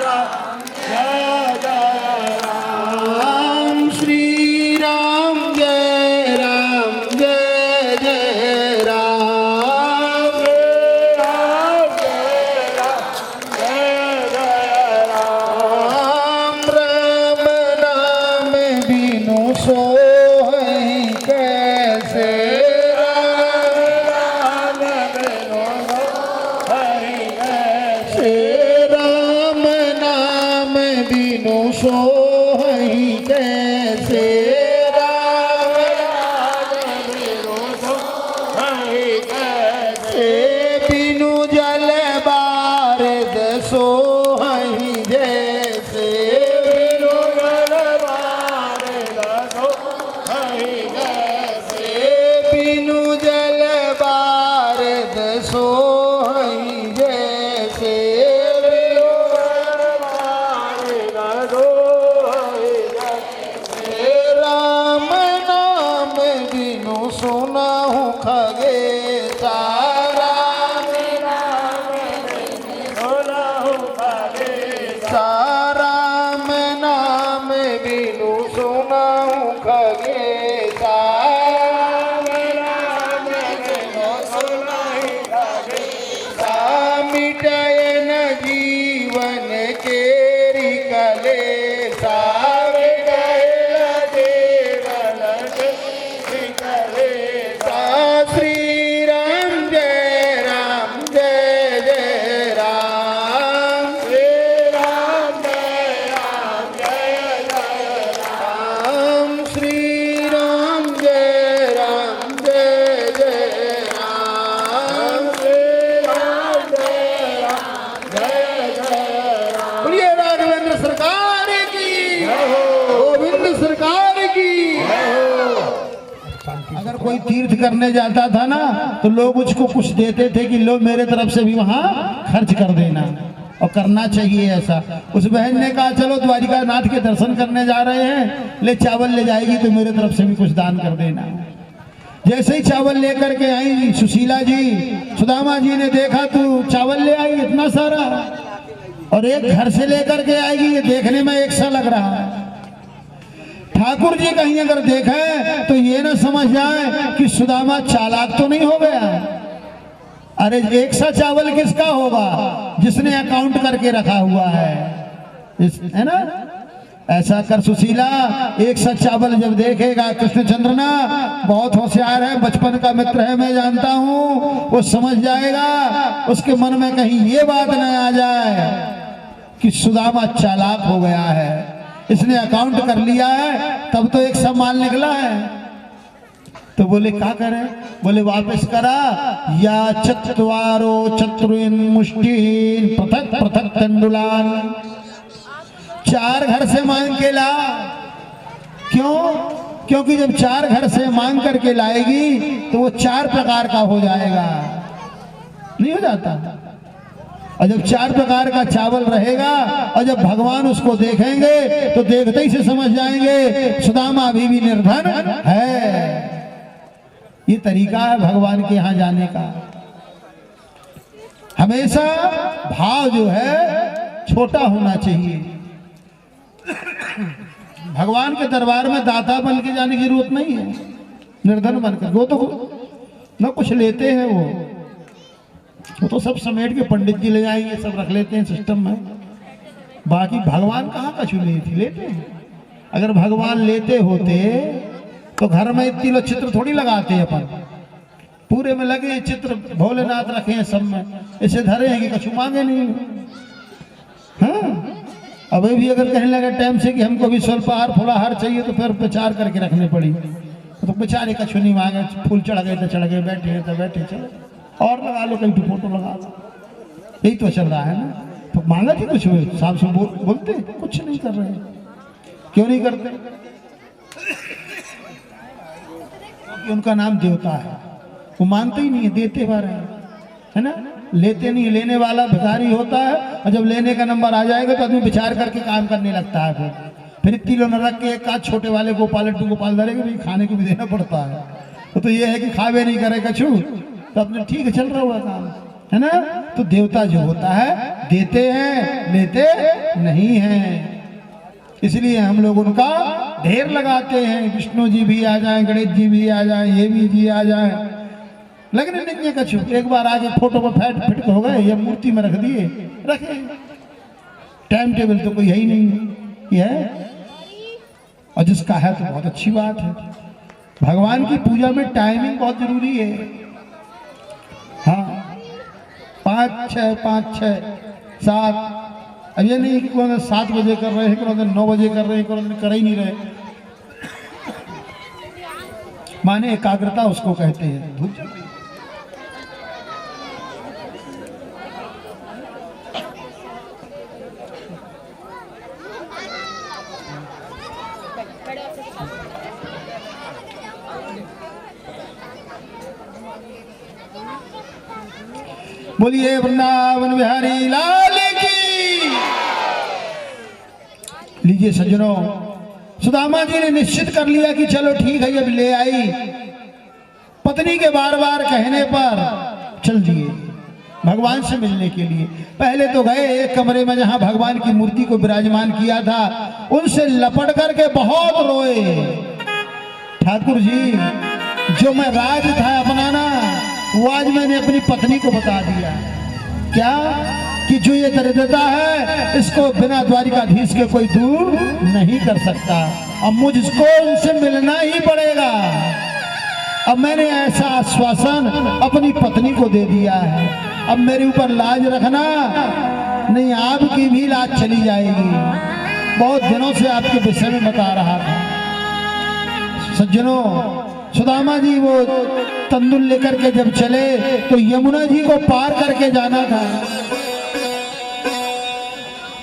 राम, जय जय राम श्री राम जय राम, जय जय राम। राम जय राम, जय जय राम। राम नाम बिनु सोहै कैसे, राम बिनु हरि से राम नाम बिनु सोहै कैसे। से बिनु जल बारद सोहै जैसे। बिनु जल बारद सोहै जैसे। राम नाम बिनु सुनहु खगे सारा। राम नाम बिनु सुनहु खगे मिटय न जीवन केरी कलेसा। श्री राम जय राम, जय जय राम। राम श्री राम जय राम, जय जय राम। बोलिए राघवेंद्र सरकार की, गोविंद सरकार की। अगर कोई तीर्थ करने जाता था ना तो लोग उसको कुछ देते थे कि लो मेरे तरफ से भी वहां खर्च कर देना, और करना चाहिए ऐसा। उस बहन ने कहा चलो द्वारिका नाथ के दर्शन करने जा रहे हैं, ले चावल ले जाएगी तो मेरे तरफ से भी कुछ दान कर देना। जैसे ही चावल लेकर के आई सुशीला जी, सुदामा जी ने देखा तू चावल ले आई इतना सारा और एक घर से लेकर के आएगी, ये देखने में एक सा लग रहा है। ठाकुर जी कहीं अगर देखें तो ये ना समझ जाए कि सुदामा चालाक तो नहीं हो गया। अरे एक सा चावल किसका होगा? जिसने अकाउंट करके रखा हुआ है ना। ऐसा कर सुशीला, एक सा चावल जब देखेगा, कृष्णचंद्र ना बहुत होशियार है, बचपन का मित्र है, मैं जानता हूं, वो समझ जाएगा। उसके मन में कहीं ये बात न आ जाए कि सुदामा चालाक हो गया है, इसने अकाउंट कर लिया है, तब तो एक सा माल निकला है। तो बोले क्या करें? बोले वापस करा, या चत्वारो चतुर्न मुष्टिन पृथक पृथक तंडुलान, 4 घर से मांग के ला। क्यों? क्योंकि जब 4 घर से मांग करके लाएगी तो वो 4 प्रकार का हो जाएगा, नहीं हो जाता। और जब 4 प्रकार का चावल रहेगा और जब भगवान उसको देखेंगे तो देखते ही से समझ जाएंगे सुदामा अभी भी निर्धन है। ये तरीका है भगवान के यहाँ जाने का। हमेशा भाव जो है छोटा होना चाहिए। भगवान के दरबार में दाता बन के जाने की जरूरत नहीं है, निर्धन बनकर। वो तो न कुछ लेते हैं, वो तो सब समेट के पंडित जी ले जाएंगे, सब रख लेते हैं सिस्टम में। बाकी भगवान कहाँ कछु लेते हैं। अगर भगवान लेते होते तो घर में इतनी लोग चित्र थोड़ी लगाते हैं। अपन पूरे में लगे चित्र भोलेनाथ रखे हैं, सब में ऐसे धरे हैं कि कछु मांगे नहीं। हाँ, अभी भी अगर कहने लगे टाइम से कि हमको भी स्वल्पहार फुलाहार चाहिए तो फिर विचार करके रखने पड़ी। तो बेचारे कछु नहीं मांगे, फूल चढ़ गए तो चढ़ गए, बैठे हैं तो बैठे, चलो और लगा लो, कहीं तो फोटो लगा लो, यही तो चल रहा है ना। तो मांगा थी कुछ, साहब से बोलते कुछ नहीं कर रहे। क्यों नहीं करते? क्योंकि उनका नाम देवता है, वो मानते ही नहीं है, देते बारे है ना, लेते नहीं। लेने वाला भिखारी होता है, और जब लेने का नंबर आ जाएगा तो आदमी विचार करके काम करने लगता है। फिर इतनी लोग न रख के एक आध छोटे वाले गोपाल लड्डू गोपाल धरेंगे, भाई खाने को भी देना पड़ता है। तो ये है कि खावे नहीं करे कछु, तो अपने ठीक है चल रहा हुआ काम है ना। तो देवता जो होता है देते हैं, लेते नहीं हैं। इसलिए हम लोग उनका ढेर लगाते हैं। विष्णु जी भी आ जाएं, गणेश जी भी आ जाएं, ये भी जी आ जाएं, लगने नहीं कछु। एक बार आगे फोटो पर फिट हो गए या मूर्ति में रख दिए, रखे। टाइम टेबल तो कोई है ही नहीं है, और जिसका है तो बहुत अच्छी बात है। भगवान की पूजा में टाइमिंग बहुत जरूरी है। हाँ, 5, 6, 5, 6, 7। अब ये नहीं कि कोई 7 बजे कर रहे हैं, कोई 9 बजे कर रहे हैं, कोई कर ही नहीं रहे। माने एकाग्रता उसको कहते हैं। धूप चल रही है। बोलिए वृंदावन बिहारी लाल की। लीजिए सज्जनों, सुदामा जी ने निश्चित कर लिया कि चलो ठीक है, अब ले आई। पत्नी के बार बार कहने पर चल दिए भगवान से मिलने के लिए। पहले तो गए एक कमरे में जहां भगवान की मूर्ति को विराजमान किया था, उनसे लपट करके बहुत रोए। ठाकुर जी, जो मैं राज था अपनाना, वो आज मैंने अपनी पत्नी को बता दिया। क्या? कि जो ये दरिद्रता है, इसको बिना द्वारिकाधीश के कोई दूर नहीं कर सकता, अब मुझको उनसे मिलना ही पड़ेगा। अब मैंने ऐसा आश्वासन अपनी पत्नी को दे दिया है, अब मेरे ऊपर लाज रखना नहीं, आपकी भी लाज चली जाएगी। बहुत दिनों से आपके विषय में बता रहा था। सज्जनों, सुदामा जी वो तंदुल लेकर के जब चले तो यमुना जी को पार करके जाना था।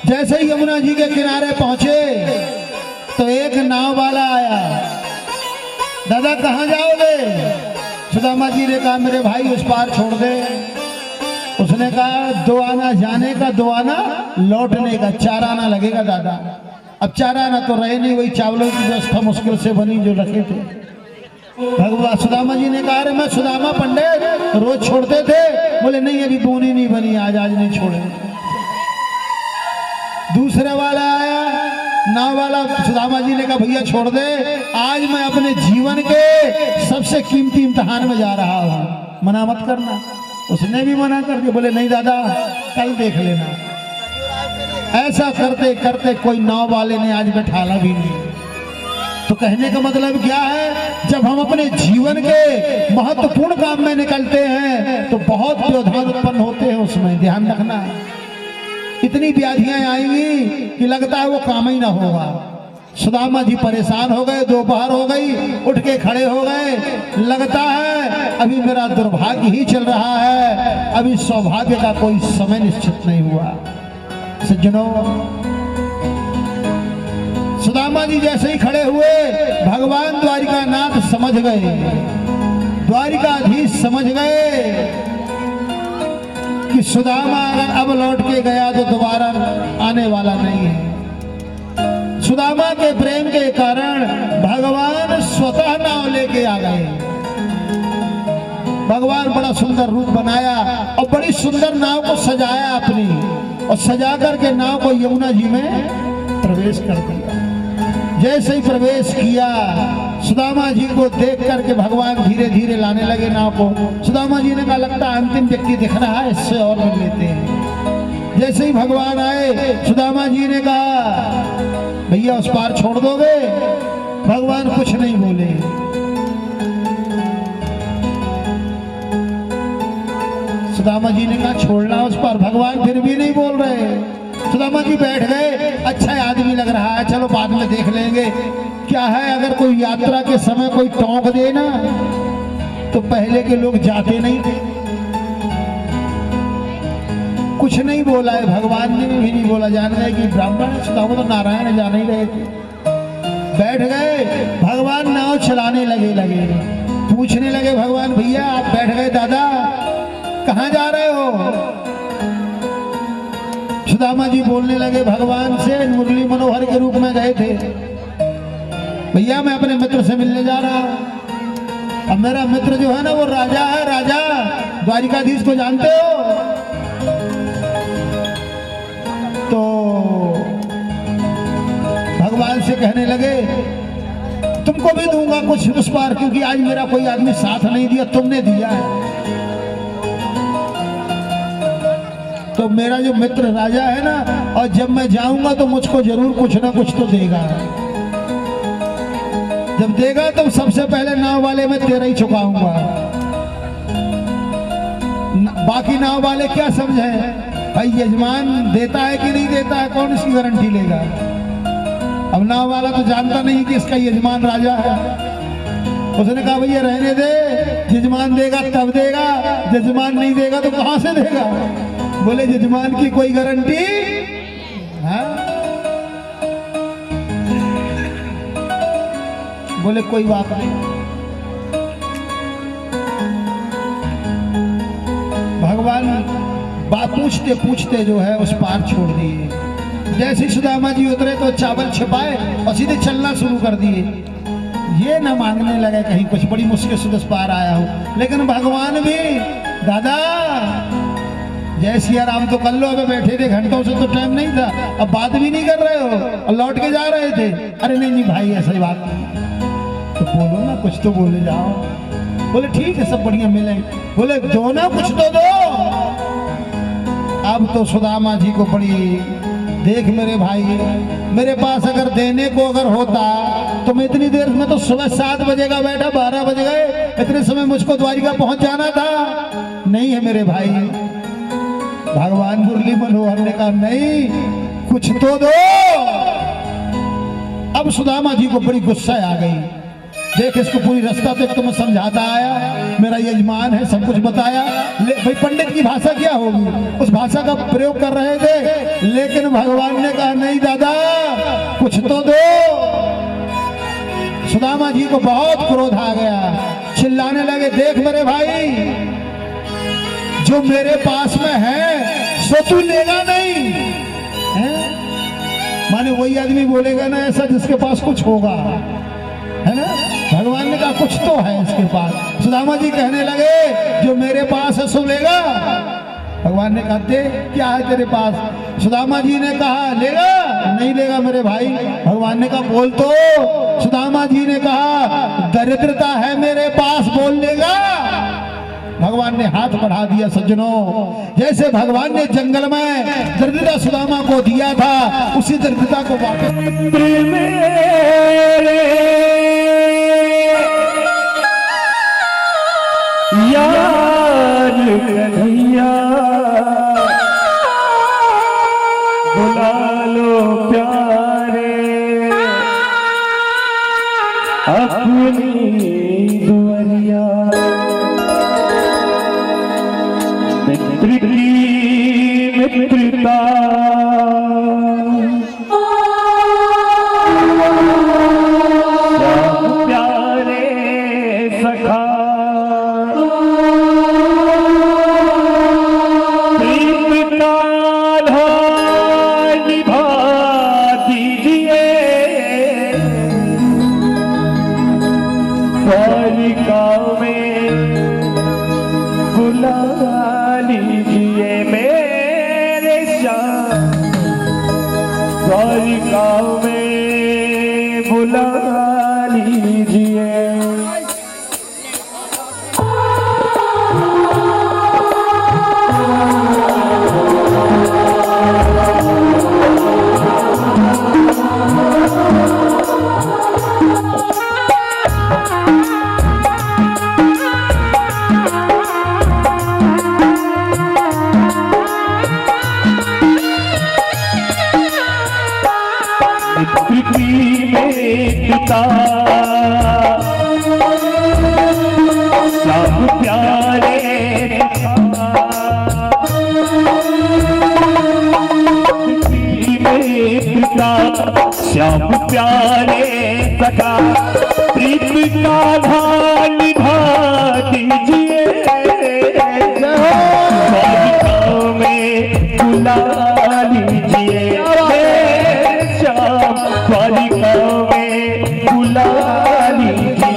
जैसे ही यमुना जी के किनारे पहुंचे तो एक नाव वाला आया। दादा कहाँ जाओगे? सुदामा जी ने कहा मेरे भाई उस पार छोड़ दे। उसने कहा 2 आना जाने का, 2 आना लौटने का, 4 आना लगेगा दादा। अब 4 आना तो रहे नहीं, वही चावलों की व्यवस्था मुश्किल से बनी जो रखे थे। भगवान सुदामा जी ने कहा अरे मैं सुदामा पंडित रोज छोड़ते थे। बोले नहीं अभी बोनी नहीं बनी, आज नहीं छोड़े। दूसरे वाला आया नाव वाला, सुदामा जी ने कहा भैया छोड़ दे, आज मैं अपने जीवन के सबसे कीमती इम्तिहान में जा रहा हूँ, मना मत करना। उसने भी मना कर दिया। बोले नहीं दादा कल देख लेना। ऐसा करते करते कोई नाव वाले ने आज बैठाला भी नहीं। तो कहने का मतलब क्या है, जब हम अपने जीवन के महत्वपूर्ण काम में निकलते हैं तो बहुत व्यवधान उत्पन्न होते हैं, उसमें ध्यान रखना। इतनी व्याधियां आएंगी कि लगता है वो काम ही ना होगा। सुदामा जी परेशान हो गए, दोपहर हो गई, उठ के खड़े हो गए। लगता है अभी मेरा दुर्भाग्य ही चल रहा है, अभी सौभाग्य का कोई समय निश्चित नहीं हुआ। सज्जनों, सुदामा जी जैसे ही खड़े हुए, भगवान द्वारिकानाथ समझ गए, द्वारिकाधीश समझ गए कि सुदामा अगर अब लौट के गया तो दोबारा आने वाला नहीं है। सुदामा के प्रेम के कारण भगवान स्वतः नाव लेके आ गए। भगवान बड़ा सुंदर रूप बनाया और बड़ी सुंदर नाव को सजाया अपनी, और सजा करके नाव को यमुना जी में प्रवेश कर दिया। जैसे ही प्रवेश किया, सुदामा जी को देख करके भगवान धीरे धीरे लाने लगे नाव को। सुदामा जी ने कहा लगता है अंतिम व्यक्ति दिख रहा है, इससे और मिल लेते हैं। जैसे ही भगवान आए, सुदामा जी ने कहा भैया उस पार छोड़ दोगे? भगवान कुछ नहीं बोले। सुदामा जी ने कहा छोड़ना उस पार, भगवान फिर भी नहीं बोल रहे। सुदामा जी बैठ गए, अच्छा आदमी लग रहा है, चलो बाद में देख लेंगे। क्या है, अगर कोई यात्रा के समय कोई टोंक दे ना तो पहले के लोग जाते नहीं थे। कुछ नहीं बोला है, भगवान ने भी नहीं बोला, जान गए कि ब्राह्मण है, सुदामा तो नारायण जान ही रहे थे। बैठ गए, भगवान नाव चलाने लगे। पूछने लगे भगवान भैया आप बैठ गए, दादा कहाँ जा रहे हो? सुदामा जी बोलने लगे भगवान से मुरली मनोहर के रूप में गए थे, भैया मैं अपने मित्र से मिलने जा रहा हूं। अब मेरा मित्र जो है ना वो राजा है, राजा द्वारिकाधीश को जानते हो? तो भगवान से कहने लगे तुमको भी दूंगा कुछ उस पार, क्योंकि आज मेरा कोई आदमी साथ नहीं दिया, तुमने दिया है। तो मेरा जो मित्र राजा है ना, और जब मैं जाऊंगा तो मुझको जरूर कुछ ना कुछ तो देगा। जब देगा तो सबसे पहले नाव वाले में तेरा ही चुकाऊंगा। बाकी नाव वाले क्या समझे, भाई यजमान देता है कि नहीं देता है, कौन इसकी गारंटी लेगा? अब नाव वाला तो जानता नहीं कि इसका यजमान राजा है। उसने कहा भैया रहने दे, यजमान देगा तब देगा, यजमान नहीं देगा तो कहां से देगा? बोले यजमान की कोई गारंटी है? बोले कोई बात नहीं। भगवान बात पूछते पूछते जो है उस पार छोड़ दिए। जैसे सुदामा जी उतरे तो चावल छिपाए और सीधे चलना शुरू कर दिए। ये ना मांगने लगे कहीं कुछ, बड़ी मुश्किल से उस पार आया हूं। लेकिन भगवान भी दादा जय सिया राम तो कर लो, अबे बैठे थे घंटों से तो टाइम नहीं था, अब बात भी नहीं कर रहे हो और लौट के जा रहे थे। अरे नहीं भाई ऐसी बात नहीं, तो बोलो ना कुछ तो बोले जाओ। बोले ठीक है सब बढ़िया मिले। बोले दो ना कुछ तो दो। अब तो सुदामा जी को बड़ी, देख मेरे भाई मेरे पास अगर देने को अगर होता तो मैं इतनी देर में तो सुबह 7 बजे का बैठा 12 बज गए, इतने समय मुझको द्वारिका पहुंच जाना था। नहीं है मेरे भाई। भगवान मुरली मनोहर ने कहा नहीं कुछ तो दो। अब सुदामा जी को बड़ी गुस्सा आ गई। देख इसको पूरी रास्ता तक तो मैं समझाता आया, मेरा यजमान है, सब कुछ बताया। भाई पंडित की भाषा क्या होगी, उस भाषा का प्रयोग कर रहे थे। लेकिन भगवान ने कहा नहीं दादा कुछ तो दो। सुदामा जी को बहुत क्रोध आ गया, चिल्लाने लगे देख मेरे भाई जो मेरे पास में है सो तू लेगा नहीं है? माने वही आदमी बोलेगा ना ऐसा जिसके पास कुछ होगा, है ना? भगवान ने कहा कुछ तो है इसके पास। सुदामा जी कहने लगे जो मेरे पास है सो लेगा। भगवान ने कहा दे, क्या है तेरे पास? सुदामा जी ने कहा लेगा, नहीं लेगा मेरे भाई। भगवान ने कहा बोल तो। सुदामा जी ने कहा दरिद्रता है मेरे पास, बोल लेगा। भगवान ने हाथ बढ़ा दिया सज्जनों। जैसे भगवान ने जंगल में दरिद्रता सुदामा को दिया था, उसी दरिद्रता को वापस यार कन्हैया बुला लो प्यारे अपनी दुआरिया। मित्र की मित्रता प्यारे सखा गाँव में बुला लीजिए। पृथ्वी में पिता सब प्यारे पृथ्वी में पिता सब प्यारे सखा प्रीत का धान निभा दीजिए। गाँव में बुला लीजिए, बालिकाओं में बुला लीजिए।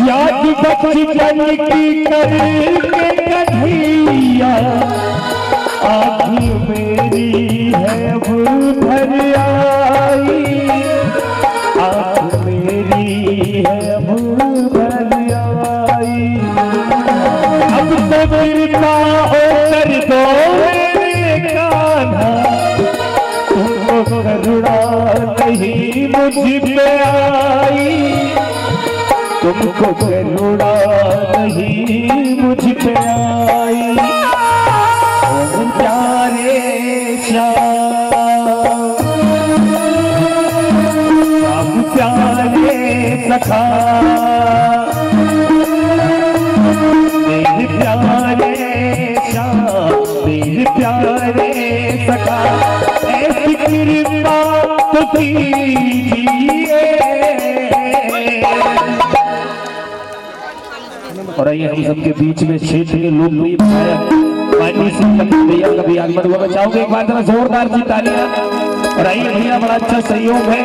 याद बचपन की करके कन्हैया आँख मेरी है वो भर आई। आँख मेरी है वो भर आई। अब तो कृपा होकर दो मेरे कान्हा, तुमको करुणा नहीं मुझ पे आई। तुमको करुणा नहीं मुझ पे आई। ओ प्यारे श्याम प्यारे सखा मेरे प्यारे श्याम मेरे प्यारे सखा ऐसी कृपा तो कीजिए। और आइए हम सबके बीच में क्षेत्र के लोकप्रिय गायक पानी सिंह भैया का भी आगमन हुआ। चाहूंगा एक बार जोरदार सी तालियां। और आइए भैया बड़ा अच्छा सहयोग है,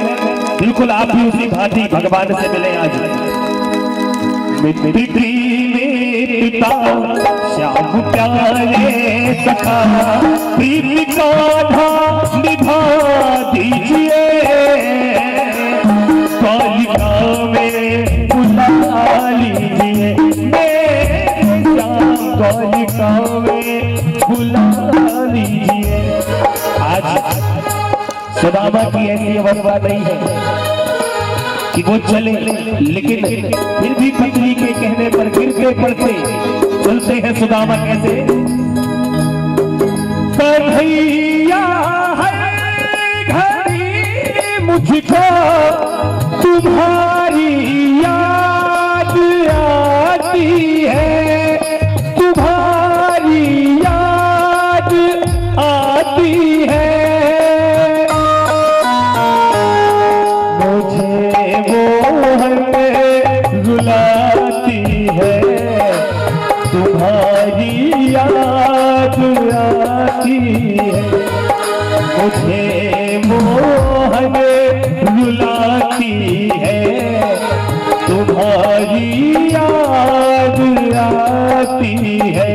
बिल्कुल आप भी उसी भांति भगवान से मिले आज। मित्री में पिता श्याम प्यारे सखा प्रीत का धाम निभा दीजिए। बालिका में बुला लीजिए, बालिका में बुला लीजिए। आज सुदामा की ऐसी अवस्था नहीं है कि वो चले, लेकिन फिर भी पत्नी के कहने पर गिरते पड़ते चलते हैं सुदामा कैसे। कन्हैया है घड़ी मुझको तुम्हारी याद याद आती है, मुझे मोहन रुलाती है, तुम्हारी याद आती है।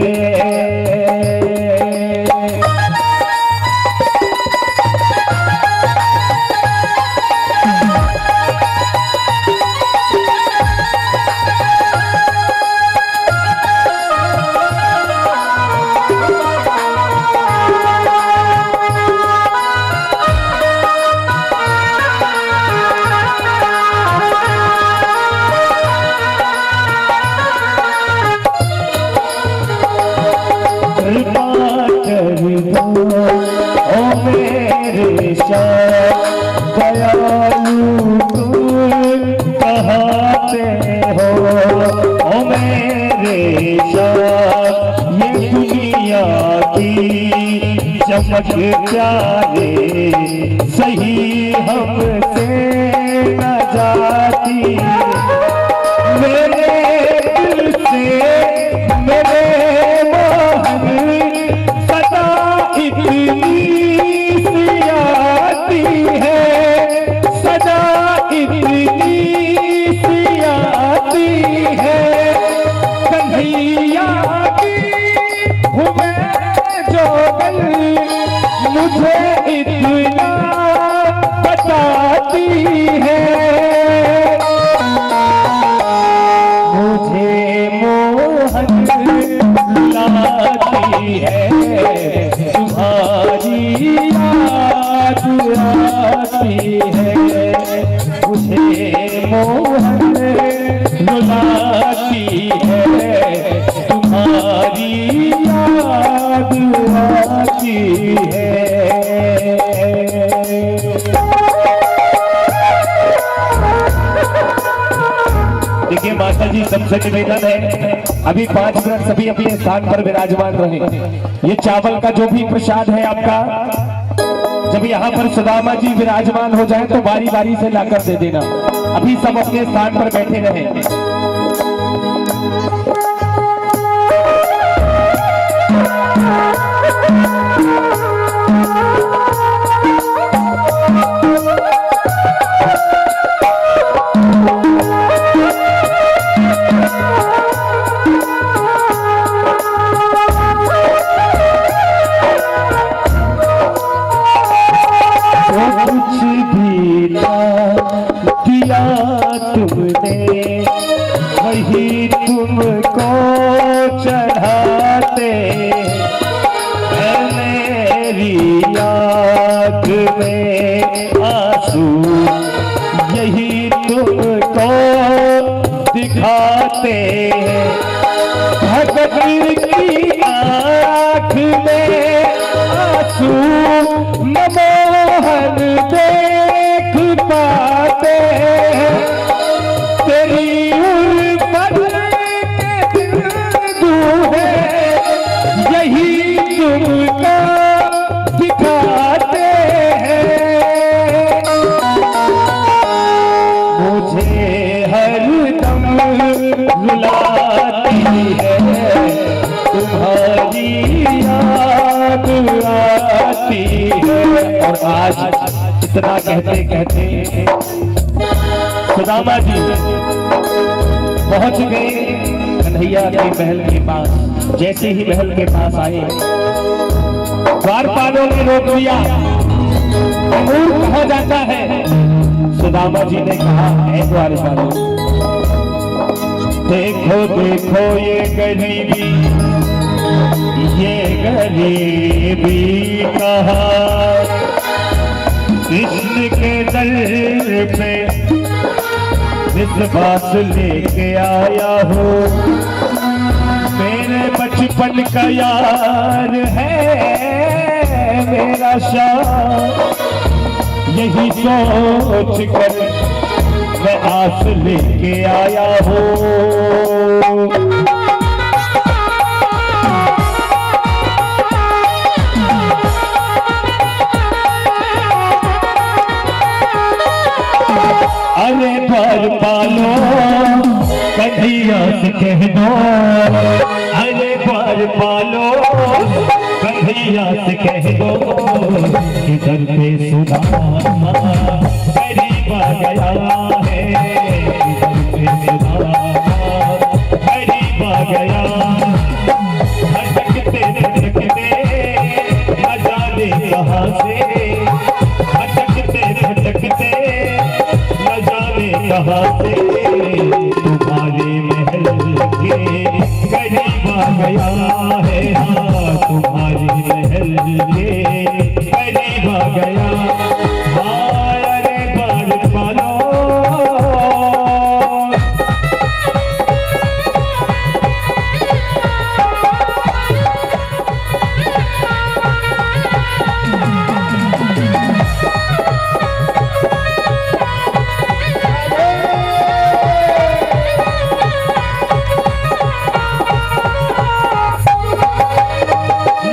चमक प्यारे सही हमसे न जाती, मेरे दिल से मेरे मोहन सदा इतनी सी आती है, सदा इतनी सी आती है। कन्हैया की हूँ मैं जोगल, मुझे इतना बताती है, मुझे मोहन लाती है, तुम्हारी याद आती है, मुझे मोहन रुलाती है, तुम्हारी याद आती है। देखिए माता जी, सबसे निवेदन है अभी 5 मिनट सभी अपने स्थान पर विराजमान रहे। ये चावल का जो भी प्रसाद है आपका, जब यहाँ पर सुदामा जी विराजमान हो जाए तो बारी बारी से लाकर दे देना। अभी सब अपने स्थान पर बैठे रहे। वही तुमको चढ़ाते हैं, मेरी याद में आंसू यही तुमको दिखाते हैं। भगत की आँख में आंसू मनमोहन देख पाते हैं, तेरी यही तुमको दिखाते हैं, मुझे हरदम रुलाती है, तुम्हारी याद आती है। और आज इतना कहते कहते सुदामा जी पहुंच गए कन्हैया के महल के पास। जैसे ही महल के पास आए, द्वारपालों ने रोक दिया। अंगूर कहा जाता है। सुदामा जी ने कहा, है द्वारपालों, देखो देखो ये गरीबी कहा, कृष्ण के दर पे विश्वास लेके आया हो, मेरे बचपन का यार है मेरा शाह, यही सोच कर मैं आस लेके आया हूँ। अरे द्वारपालों कन्हैया से कह दो, अरे द्वारपालों पालो कन्हैया से कह दो इधर पे सुदामा गरीब आ गया है, इधर पे सुदामा गरीब आ गया। भटकते भटकते न जाने कहाँ से, भटकते भटकते न जाने कहाँ से तुम्हारे महल के करीब आ गया है। हाँ तुम्हारे महल के करीब आ गया। हाँ अरे बाल पालो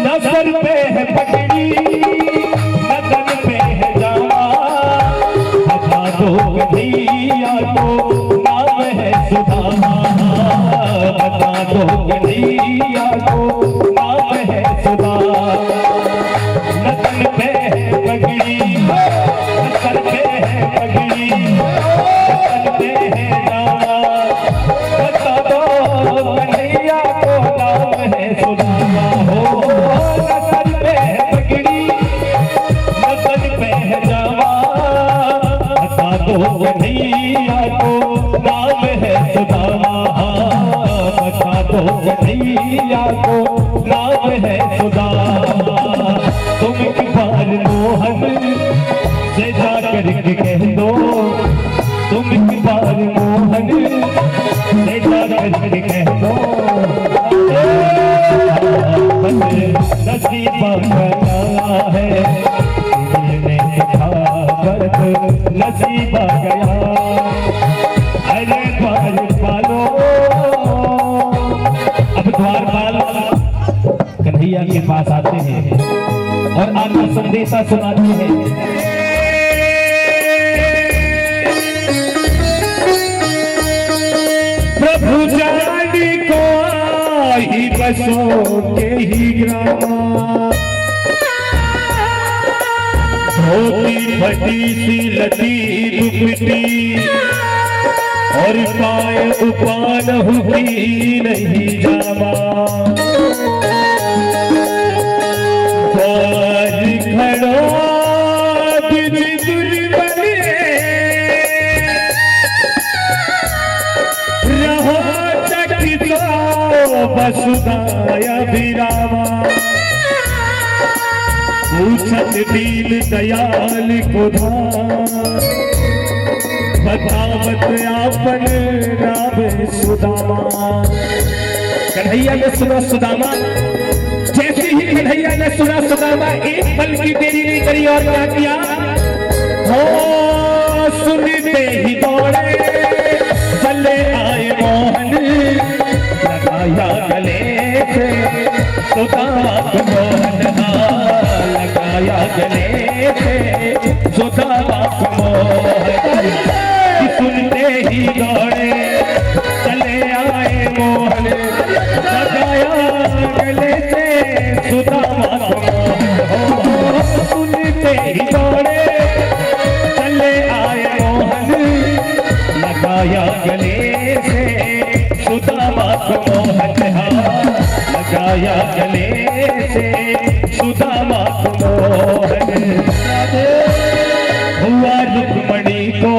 नजर पे है पगड़ी, नजर पे है जामा, बता दो कन्हैया को नाम है सुदामा, बता दो कन्हैया को नाम है सुदामा। नजर पे है पगड़ी, नजर पे है पगड़ी, नजर पे है जामा, बता दो कन्हैया को नाम है सुदामा। हो नजर पे है पगड़ी, नजर पे है जामा, बता दो कन्हैया को नाम है सुदामा, बता दो कन्हैया को नाम है सुदामा। तुम एक बार मोहन से जाकर के कह दो, तुम एक बार मोहन से जाकर के कह दो नसीबा गया है, नसीबा गया। अरे द्वार पालो, अब द्वारपाल कन्हैया के पास आते हैं और आकर संदेशा सुनाते हैं। प्रभु जानी को ही बसों के ही ग्रामा, धोती फटी सी लटी दुपटी और पाए उपान हुई नहीं जामा। द्वार खड़ा बिजुल बने रहा चकित वसुदाया विरामा। पूछत दीन दयाल को बतावत आपन नाम सुदामा। कन्हैया ने सुना सुदामा, जैसे ही कन्हैया ने सुना सुदामा एक पल की देरी नहीं करी और क्या किया, हो सुनते ही दौड़े चले आए मोहन, लगाया गले से सुदामा को मोहन, लगाया गले से सुदामा को मोहन। सुनते ही दौड़े चले आए मोहन, लगाया गले से सुदामा को मोहन। सुनते ही दौड़े चले आए मोहन, लगाया गले से सुदामा को मोहन, लगाया गले से सुदामा को मोहन। हुआ रुक्मणी को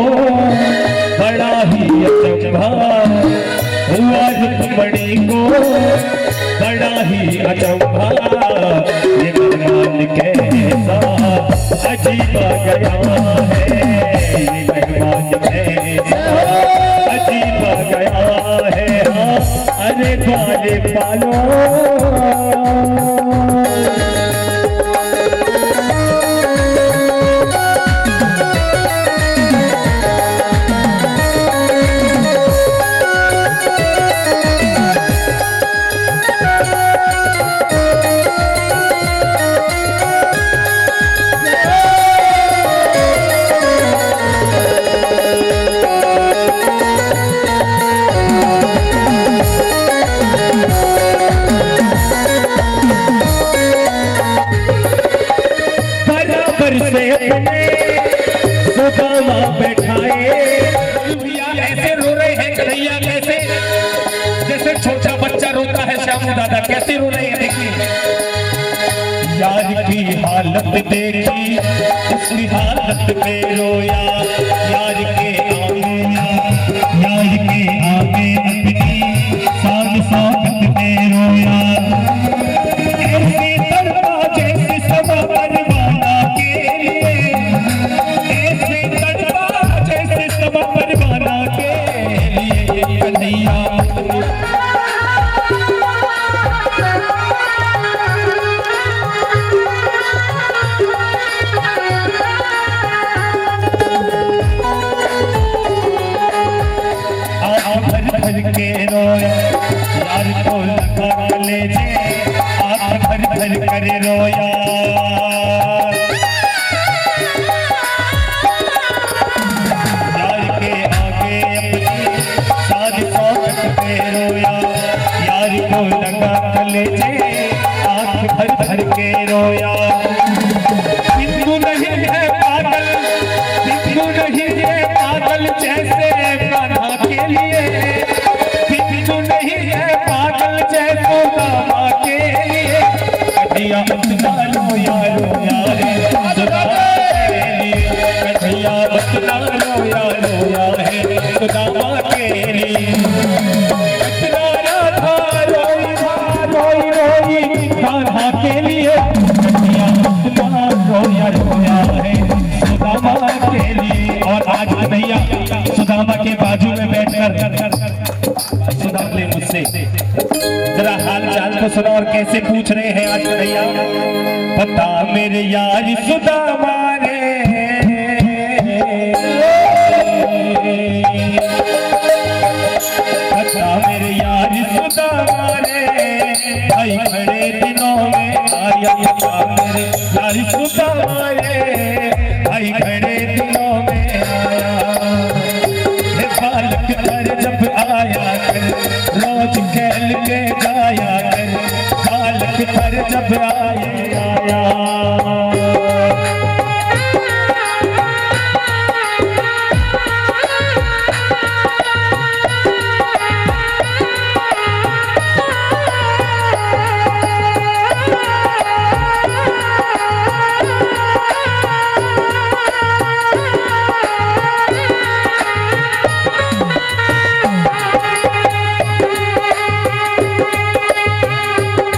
बड़ा ही अचंभा, हुआ रुक्मणी को बड़ा ही अचंभा, ये मेहमान कैसा अजीब गया है, ये मेहमान कैसा अजीब गया है। अरे बाले पालो अपने सुदामा बैठाए। ऐसे रो रहे हैं कन्हैया, कैसे जैसे छोटा बच्चा रोता है। श्यामू दादा कैसे रो रहे हैं, देखिए। यार की हालत देखी उसकी हालत में रोया, यार के आगे अपनी साग सागत में रोया। ऐसे तड़पा जैसे समा परवाना के लिए, ऐसे तड़पा जैसे समा परवाना के लिए कन्हैया। के रोया यार को लगा ले जे, आँख भर भर कर रोया। यार के आगे अपनी साज सौगत पे रोया, यार को लगा ले जे, आँख भर भर के रोया। बिंदु नहीं है पागल, बिंदु नहीं है पागल जैसे कान्हा के लिए, नहीं है पागल जैसे दामा के लिए। कन्हैया बतना लो यारो यारे सुदामा के लिए, कन्हैया बतना लो यारो यारे सुदामा के लिए। बतना राधा रोई रोई कान्हा के लिए, कन्हैया बतना लो यारो यारे सुदामा के लिए। और आज कन्हैया सुदामा के बाजू में बैठकर सुना ले मुझसे, जरा हाल चाल तो सुना और कैसे पूछ रहे हैं आज कन्हैया। पता मेरे यार सुदामा रे, पता मेरे यार सुदामा रे, भाई खड़े दिनों में आया। पता मेरे यार सुदामा रे, भाई खड़े दिनों में आया। बालक पर जब आया कर रोज खेल के गाया कर, बालक पर जब आया।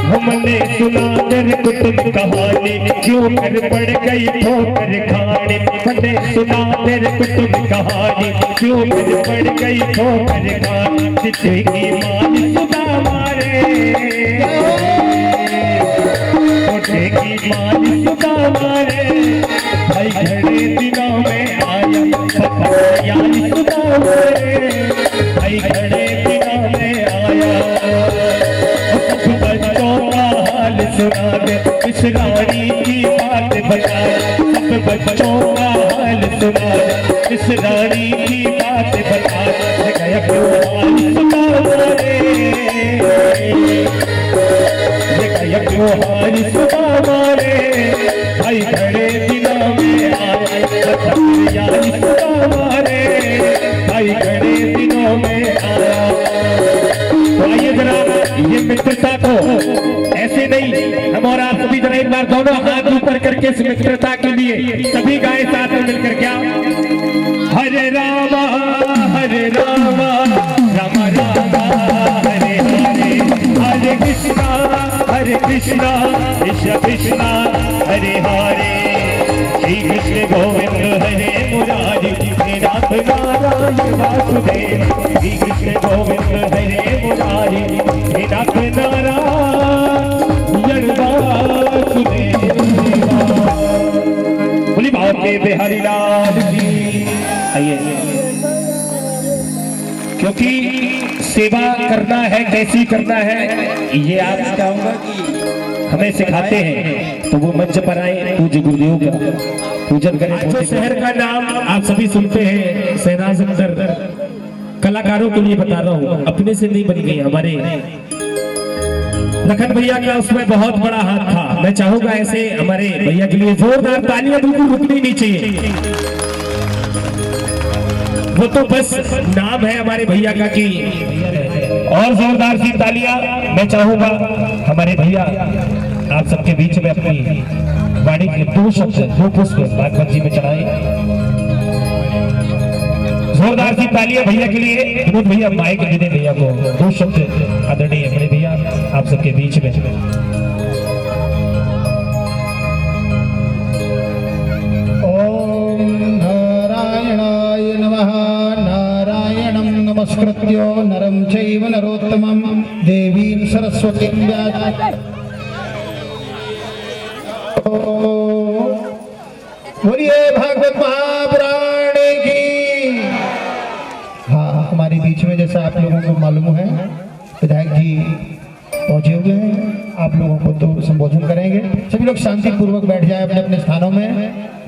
हमने सुना दर कुतुब कहानी, क्यों कर पड़ गई ठोकर खानी। हमने सुना दर कुतुब कहानी, क्यों कर पड़ गई ठोकर खानी। चिट्ठी की मान सुदामा रे, छोटे की मान सुदामा रे, भाई घड़े दिनों में आया। पता यार सुदामा रे, भाई घड़े दिनों में आया। बच्चों का हाल सुना दे, इस रानी की बात बता। सब बच्चों का हाल सुना दे, इस रानी की बात बता। गया क्यों हाल सुदामा रे, गया क्यों हाल सुदामा रे, भाई घड़े दिनों में आया। यार सुदामा रे, भाई घड़े दिनों में आया। तो आइए जरा ये मित्रता को ऐसे नहीं, हम और आप सभी जरा एक बार दोनों हाथ ऊपर करके इस मित्रता के लिए सभी गाए साथ में मिलकर। क्या हरे रामा रामा रामा हरे हरे, हरे कृष्णा कृष्णा कृष्णा हरे हरे। श्री कृष्ण गोविंद हरे मुरारी, हे नाथ नारायण वासुदेव। श्री कृष्ण गोविंद हरे मुरारी, हे नाथ नारायण वासुदेव। बोली बाबे बिहारी लाल की। आइए, क्योंकि सेवा करना है कैसी करना है ये आप चाहूंगा कि हमें सिखाते हैं, तो वो मंच पर आए, पूज्य गुरुदेव का पूजन करें। जो शहर का नाम आप सभी सुनते हैं, शहनाज अख्तर, कलाकारों के लिए बता रहा हूँ, अपने से नहीं बन गई, हमारे लखन भैया का उसमें बहुत बड़ा हाथ था। मैं चाहूंगा ऐसे हमारे भैया के लिए जोरदार तालियां बिल्कुल रुकनी नहीं चाहिए। वो तो बस नाम है हमारे भैया का कि और जोरदार सी तालियां मैं चाहूंगा हमारे भैया आप सबके बीच में अपनी वाणी के 2 शब्द 2 पुष्प भागवत जी में चढ़ाए। जोरदार सी तालियां भैया के लिए। विनोद भैया माइक दे दें भैया को 2 शब्द आदरणीय बड़े भैया आप सबके बीच में। ओम नारायणाय नमः। नारायणं नमस्कृत्य नरं चैव नरोत्तमं देवीं सरस्वतीं व्यासं। बोलिए भागवत महापुराण की। हाँ, हमारे बीच में जैसा आप लोगों को मालूम है विधायक जी पहुंचे हुए हैं। आप लोगों को तो संबोधन करेंगे। सभी लोग शांति पूर्वक बैठ जाएं अपने अपने स्थानों में।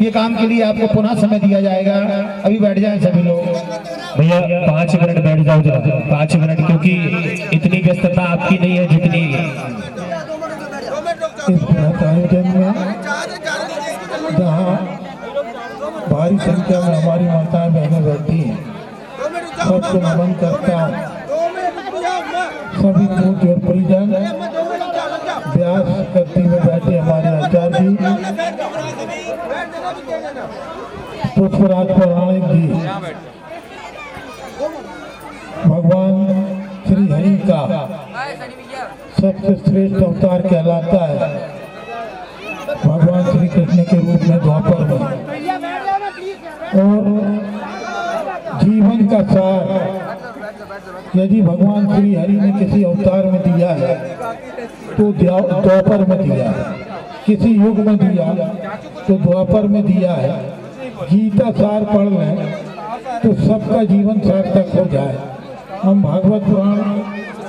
ये काम के लिए आपको पुनः समय दिया जाएगा। अभी बैठ जाएं सभी लोग। भैया 5 मिनट बैठ जाओ जरा, 5 मिनट, क्योंकि इतनी व्यस्तता आपकी नहीं है जितनी इस बृहत आयोजन में, जहाँ भारी संख्या में हमारी माताएं बहनें बैठी हैं, सबको नमन करता हूँ। सभी पूज्य और परिजन, व्यास गद्दी में बैठे हमारे आचार्य जी, पुष्पराज पौराणिक जी, भगवान श्री हरि का सबसे श्रेष्ठ अवतार कहलाता है। भगवान श्री कृष्ण के रूप में द्वापर में, और जीवन का सार यदि भगवान श्री हरि ने किसी अवतार में दिया है तो द्वापर में दिया है, किसी युग में दिया तो द्वापर में दिया है। गीता सार पढ़ लें तो सबका जीवन सार्थक हो जाए। हम भागवत पुराण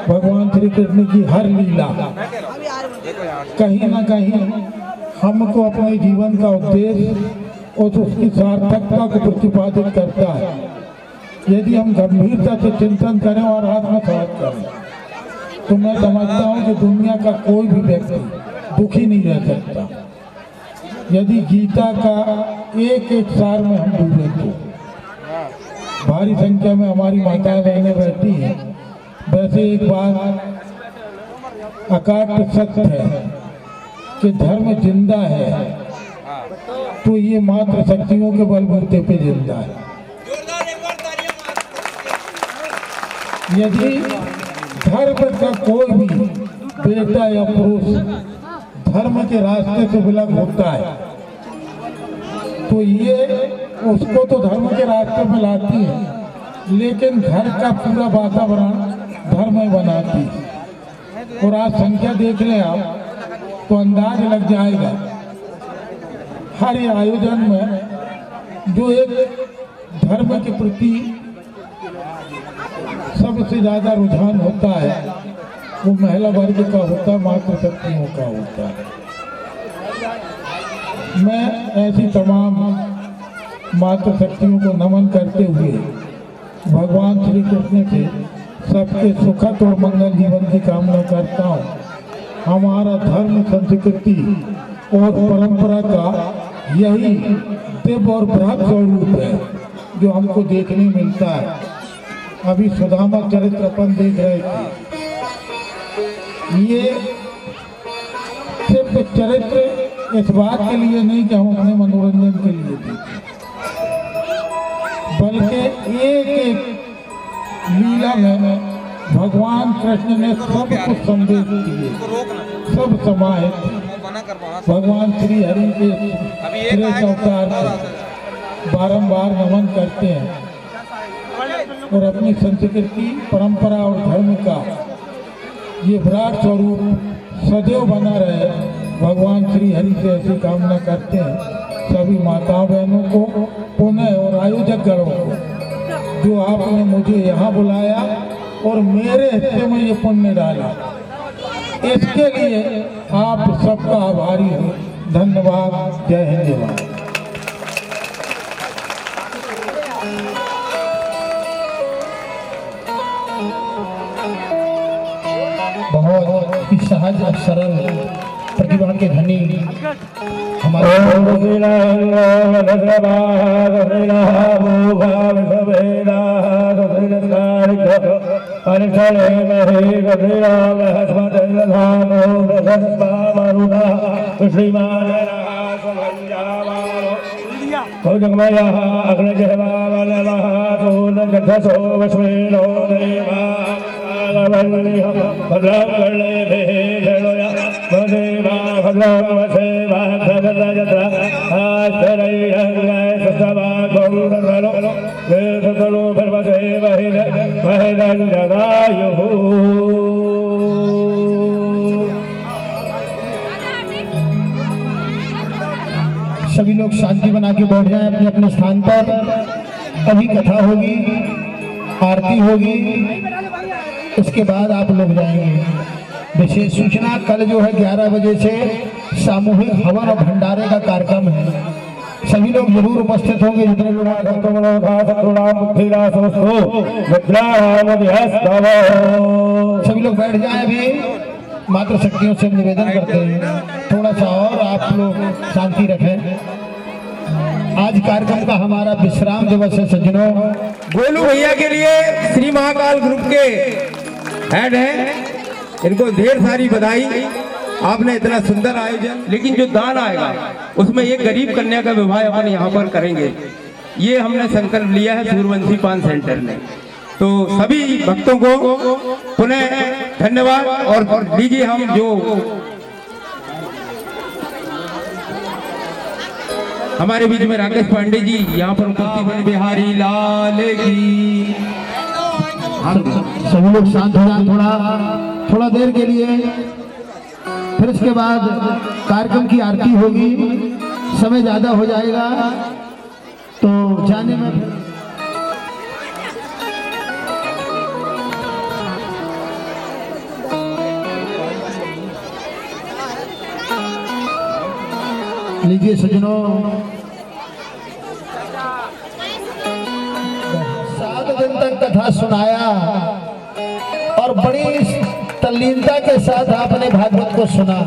भगवान श्री कृष्ण की हर लीला कहीं ना कहीं हमको अपने जीवन का उद्देश्य और उसकी सार्थकता को प्रतिपादित करता है। यदि हम गंभीरता से चिंतन करें और आत्मसात करें तो मैं समझता हूँ कि दुनिया का कोई भी व्यक्ति दुखी नहीं रह सकता। यदि गीता का एक एक सार में हम डूबे तो भारी संख्या में हमारी माताएं बहनें बैठी हैं। वैसे एक बात अकाट्य सत्य है कि धर्म जिंदा है तो ये मात्र शक्तियों के बलबूते पे जिंदा है। यदि धर्म का कोई भी बेटा या पुरुष धर्म के रास्ते से विलग होता है तो ये उसको तो धर्म के रास्ते में लाती है, लेकिन घर का पूरा वातावरण धर्म में बनाती है। और आज संख्या देख लें आप तो अंदाज लग जाएगा। हर आयोजन में जो एक धर्म के प्रति सबसे ज्यादा रुझान होता है वो महिला वर्ग का होता है, मातृ शक्तियों का होता है। मैं ऐसी तमाम मातृ शक्तियों को नमन करते हुए भगवान श्री कृष्ण से सबके सुखद और मंगल जीवन की कामना करता हूँ। हमारा धर्म, संस्कृति और परंपरा का यही दिव्य और बृहद स्वरूप है जो हमको देखने मिलता है। अभी सुदामा चरित्र अपन देख रहे थे। ये सिर्फ चरित्र इस बात के लिए नहीं कि हम अपने मनोरंजन के लिए देखें, बल्कि एक एक लीला में भगवान कृष्ण ने सब कुछ संदेश दिए, सब समाहित भगवान श्री हरि के श्रेष्ठ अवतार को बारंबार नमन करते हैं और अपनी संस्कृति, परंपरा और धर्म का ये विराट स्वरूप सदैव बना रहे। भगवान श्री हरि से ऐसी कामना करते हैं। सभी माताओं बहनों को पुनः और आयोजक गणों को जो आपने मुझे यहाँ बुलाया और मेरे हिस्से में ये पुण्य डाला, इसके लिए आप सबका आभारी हूँ। धन्यवाद। जय हिंद, जय भारत। बहुत बहुत ही सहज और सरल प्रतिभा के धनी हमारे सभी लोग शांति बना के बैठ जाएं अपने अपने स्थान पर। अभी कथा होगी, आरती होगी, इसके बाद आप लोग जाएंगे। विशेष सूचना, कल जो है 11 बजे से सामूहिक हवन और भंडारे का कार्यक्रम है। सभी लोग जरूर उपस्थित होंगे, जितने लोग सभी लोग बैठ जाएं। अभी मातृशक्तियों से निवेदन करते हैं थोड़ा सा और आप लोग शांति रखें। आज कार्यक्रम का हमारा विश्राम दिवस है सज्जनों। गोलू भैया के लिए श्री महाकाल ग्रुप के हेड हैं, इनको ढेर सारी बधाई। आपने इतना सुंदर आयोजन, लेकिन जो दान आएगा उसमें एक गरीब कन्या का विवाह अपन यहाँ पर करेंगे, ये हमने संकल्प लिया है सूर्यवंशी पान सेंटर में। तो सभी भक्तों को पुनः धन्यवाद। और लीजिए हम जो हमारे बीच में राकेश पांडे जी यहाँ पर उपस्थित हैं, बिहारी लाल की। सभी लोग शांत हो जाए थोड़ा देर के लिए। फिर इसके बाद कार्यक्रम की आरती होगी, समय ज्यादा हो जाएगा तो जाने में लीजिए सज्जनों। 7 दिन तक कथा सुनाया और बड़ी तल्लीनता के साथ आपने भागवत को सुना।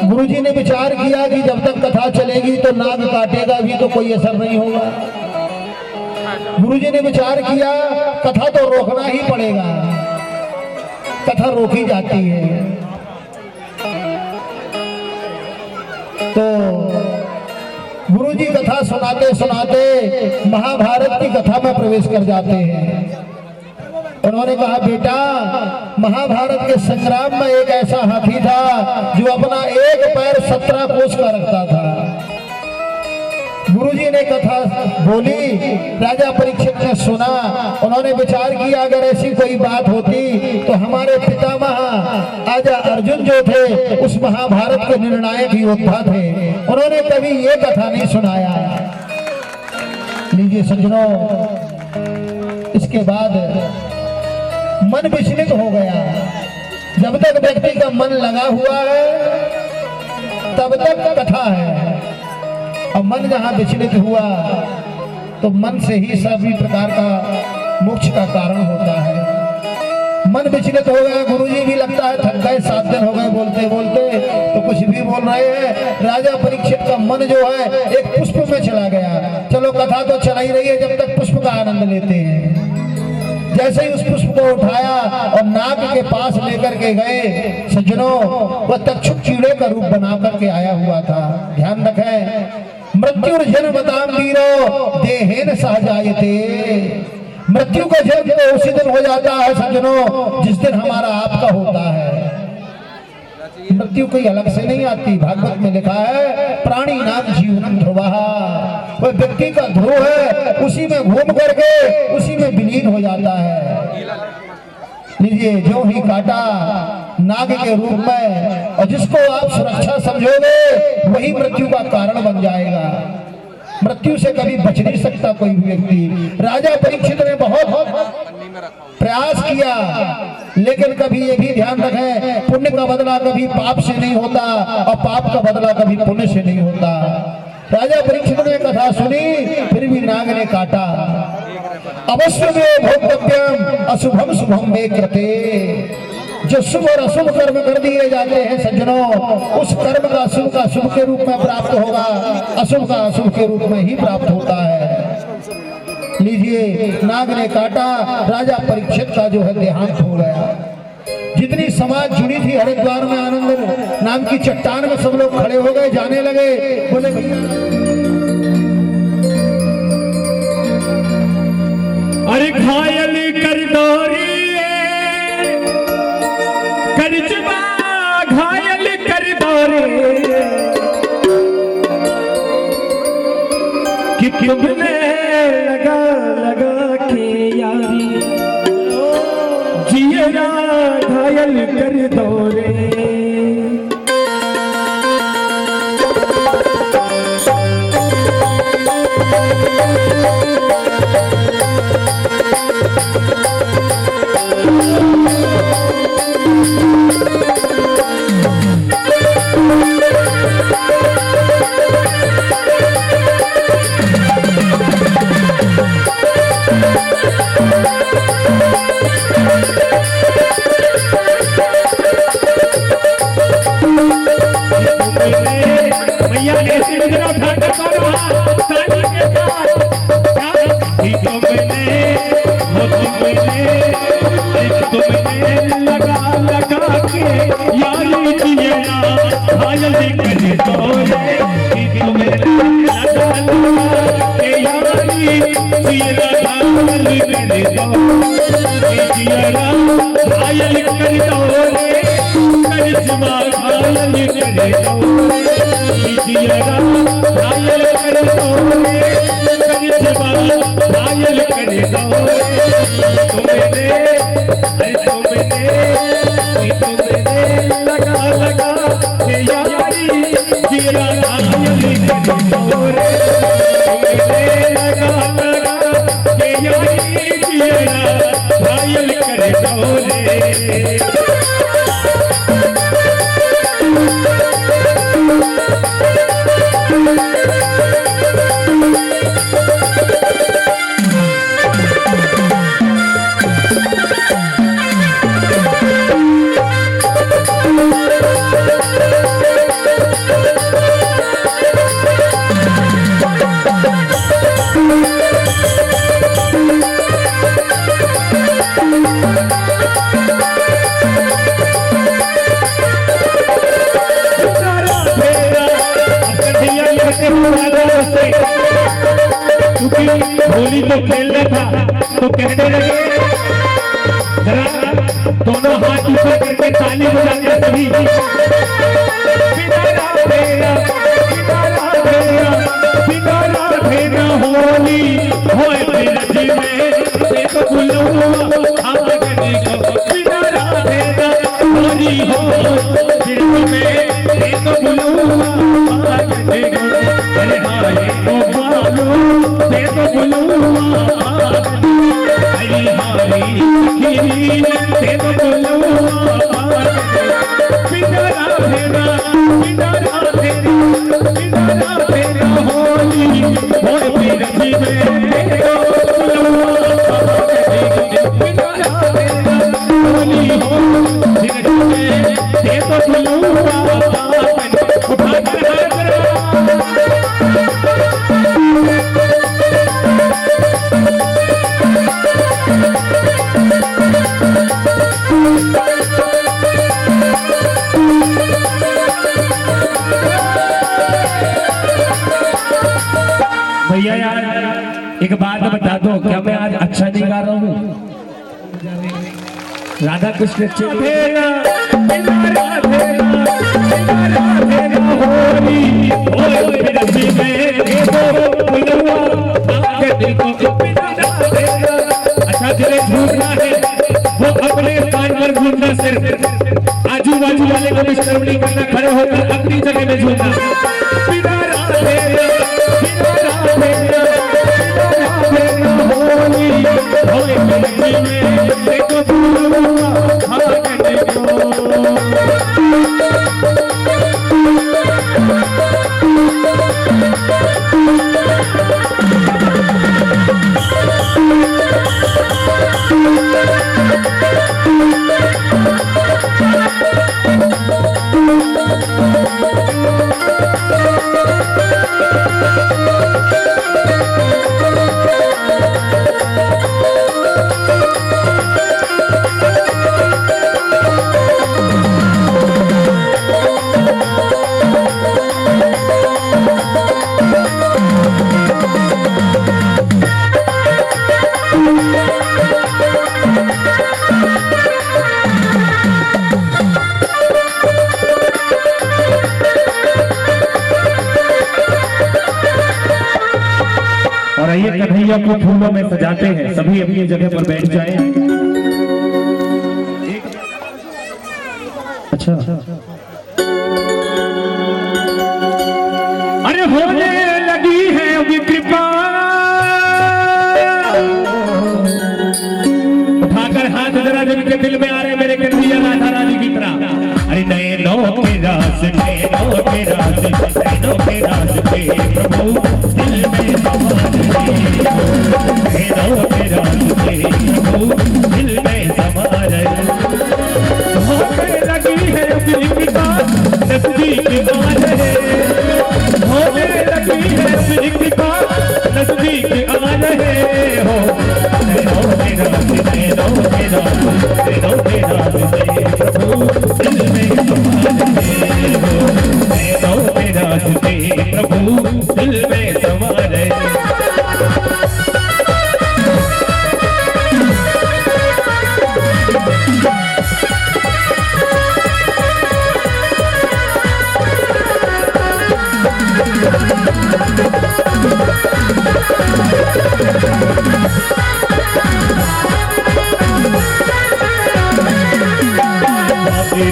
गुरुजी ने विचार किया कि जब तक कथा चलेगी तो नाग काटेगा भी तो कोई असर नहीं होगा। गुरुजी ने विचार किया कथा तो रोकना ही पड़ेगा, कथा रोकी जाती है। तो गुरुजी कथा सुनाते सुनाते महाभारत की कथा में प्रवेश कर जाते हैं। उन्होंने कहा बेटा, महाभारत के संग्राम में एक ऐसा हाथी था जो अपना एक पैर 17 कोस का रखता था। गुरुजी ने कथा बोली, राजा परीक्षित ने सुना। उन्होंने विचार किया अगर ऐसी कोई बात होती तो हमारे पितामह राजा अर्जुन जो थे उस महाभारत के निर्णायक योद्धा थे, उन्होंने कभी ये कथा नहीं सुनाया। लीजिए सज्जनों, इसके बाद मन विचलित हो गया। जब तक व्यक्ति का मन लगा हुआ है तब तक कथा है, और मन जहाँ विचलित हुआ तो मन से ही सभी प्रकार का मोक्ष का कारण होता है। मन विचलित हो गया, गुरुजी भी लगता है थक गए, 7 दिन हो गए बोलते बोलते तो कुछ भी बोल रहे हैं। राजा परीक्षित का मन जो है एक पुष्प में चला गया। चलो कथा तो चला ही रही है जब तक पुष्प का आनंद लेते हैं। जैसे ही उस पुष्प को उठाया और नाग के पास लेकर के गए, सज्जनों वह तक्षुक कीड़े का रूप बना करके आया हुआ था। ध्यान रखें, मृत्यु जन्मताम वीरो देहेन सहजायते। मृत्यु का जन्म तो उसी दिन हो जाता है सज्जनों जिस दिन हमारा आपका होता है। मृत्यु कोई अलग से नहीं आती। भागवत में लिखा है प्राणी नाम जीवनम ध्रुवः, वह व्यक्ति का ध्रुव है, उसी में घूम करके उसी में विलीन हो जाता है। लीजिए, जो ही काटा नाग के रूप में, और जिसको आप सुरक्षा समझोगे वही मृत्यु का कारण बन जाएगा। मृत्यु से कभी बच नहीं सकता कोई भी व्यक्ति। राजा परीक्षित ने बहुत प्रयास किया, लेकिन कभी ये भी ध्यान रखें, पुण्य का बदला कभी पाप से नहीं होता और पाप का बदला कभी पुण्य से नहीं होता। राजा परीक्षित ने कथा सुनी, फिर भी नाग ने काटा। अवश्य में भोक्तव्यम अशुभम शुभम में कृते। जो शुभ और अशुभ कर्म कर दिए जाते हैं सज्जनों, उस कर्म का शुभ के रूप में प्राप्त होगा, अशुभ का अशुभ के रूप में ही प्राप्त होता है। लीजिए, नाग ने काटा, राजा परीक्षित का जो है देहांत हो गया। जितनी समाज जुड़ी थी हरिद्वार में, आनंद नाम की चट्टान में सब लोग खड़े हो गए, जाने लगे, बोले अरे घायल कर दौरी करजबा, घायल कर दौरे कि तुमने लगा लगा के यारी जियरा घायल कर दौरे। भैया ऐसे नजर उठाकर कौन ताली के साथ तुमने लगा लगा के यारी जियरा घायल कर दौरे, तुमने लगा लगा के यारी जियरा घायल कर दौरे, जियरा घायल कर दौरे, करजमा घायल कर दौरे, जियरा घायल कर दौरे, करजमा घायल कर दौरे। तुमने लगा लगा के यारी जियरा घायल कर दौरे, तुमने लगा लगा के यारी जियरा घायल कर दौरे। होली तो खेलना था तो कहने लगे जरा दोनों हाथ ऊपर करके ताली बजाते सभी। पिटारा फेरा पिटारा फेरा पिटारा फेरा होली होए बिरज में एक बुलुआ आगने को, पिटारा फेरा होली हो बिरज में एक बुलुआ आगने को। अरे हाय ओ बालू देखो बुलुआ हरी हरी खीरी देखो बुलुआ पिटारा फेरा पिटारा फेरा पिटारा फेरा होली होए बिरज में बुलुआ पिटारा फेरा होली हो बिरज में देखो बुलुआ उठा कर भैया यार एक बात बता दो, क्या मैं आज अच्छा नहीं गा रहा हूँ? राधा कृष्ण अच्छा जिन्हें झूठना है वो अपने स्थान पर घूमना, सिर्फ आजू बाजू वाले को डिस्टर्ब नहीं करना, खड़े होकर अपनी जगह में झूमना। Thank you. आइए कन्हैया को फूलों में सजाते हैं, सभी अपनी जगह पर बैठ जाएं। अच्छा अरे होने लगी है अभी कृपा, उठाकर हाथ जरा जिनके दिल में आ रहे मेरे कन्हैया राधा रानी की तरह। अरे नैनों के रास्ते, नैनों के रास्ते, नैनों के रास्ते प्रभु दिल में समा रहे, नैनों के रास्ते प्रभु दिल में समा रहे। होने लगी है अभी कृपा, नजदीक आ रहे, होने लगी है अभी कृपा, नजदीक आ रहे हो। नैनों के रास्ते, नैनों के रास्ते, नैनों के रास्ते प्रभु दिल में समा रहे हो, नैनों के रास्ते प्रभु दिल में समा रहे।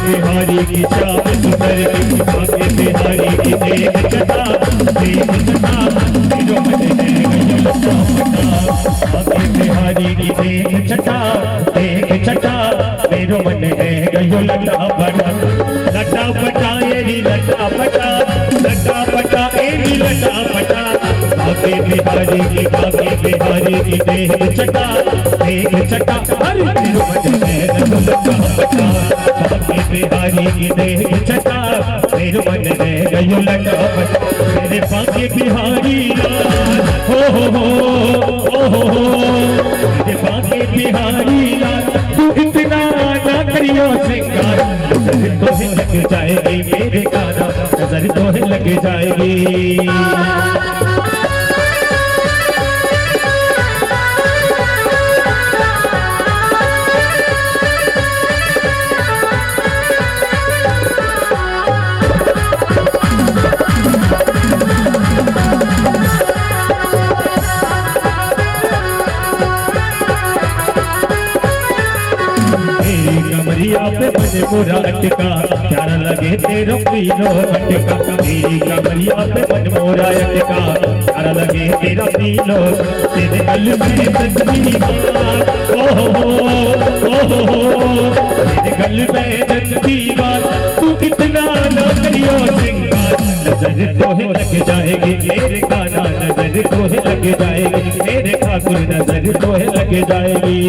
बिहारी की शाम सुंदर की, भाग्य बिहारी की देव चटा, देव चटा मेरो मन है लटा पटा, भाग्य बिहारी की देव चटा, देव चटा मेरो मन है गयो लटा पटा, लटा पटा एरी लटा पटा, लटा पटा एरी लटा पटा, भाग्य बिहारी की, भाग्य बिहारी की देव चटा, देव चटा अरे मेरो मन है गयो लटा पटा, भाग्य बिहारी की देह चटा मेरे मन में गयो लटा पटा। मेरे भाग्य बिहारी लाल हो मेरे भाग्य बिहारी लाल, तू इतना ना करियो सिंगार, नजर तो लग जाएगी मेरे गाना, नजर तो लग जाएगी। कमरिया पे बने मोरा अटका, प्यारा लगे तेरो पीलो अटका, मेरी कमरिया पे बन मोरा अटका, प्यारा लगे तेरा पीलो, तेरे गल में सजनी बात, तेरे गल में सजनी बात, तू कितना ना करियो सिंगार, नजर तो लग जाएगी मेरे गाना, नजर तो लग जाएगी मेरे ठाकुर, नजर तो लग जाएगी।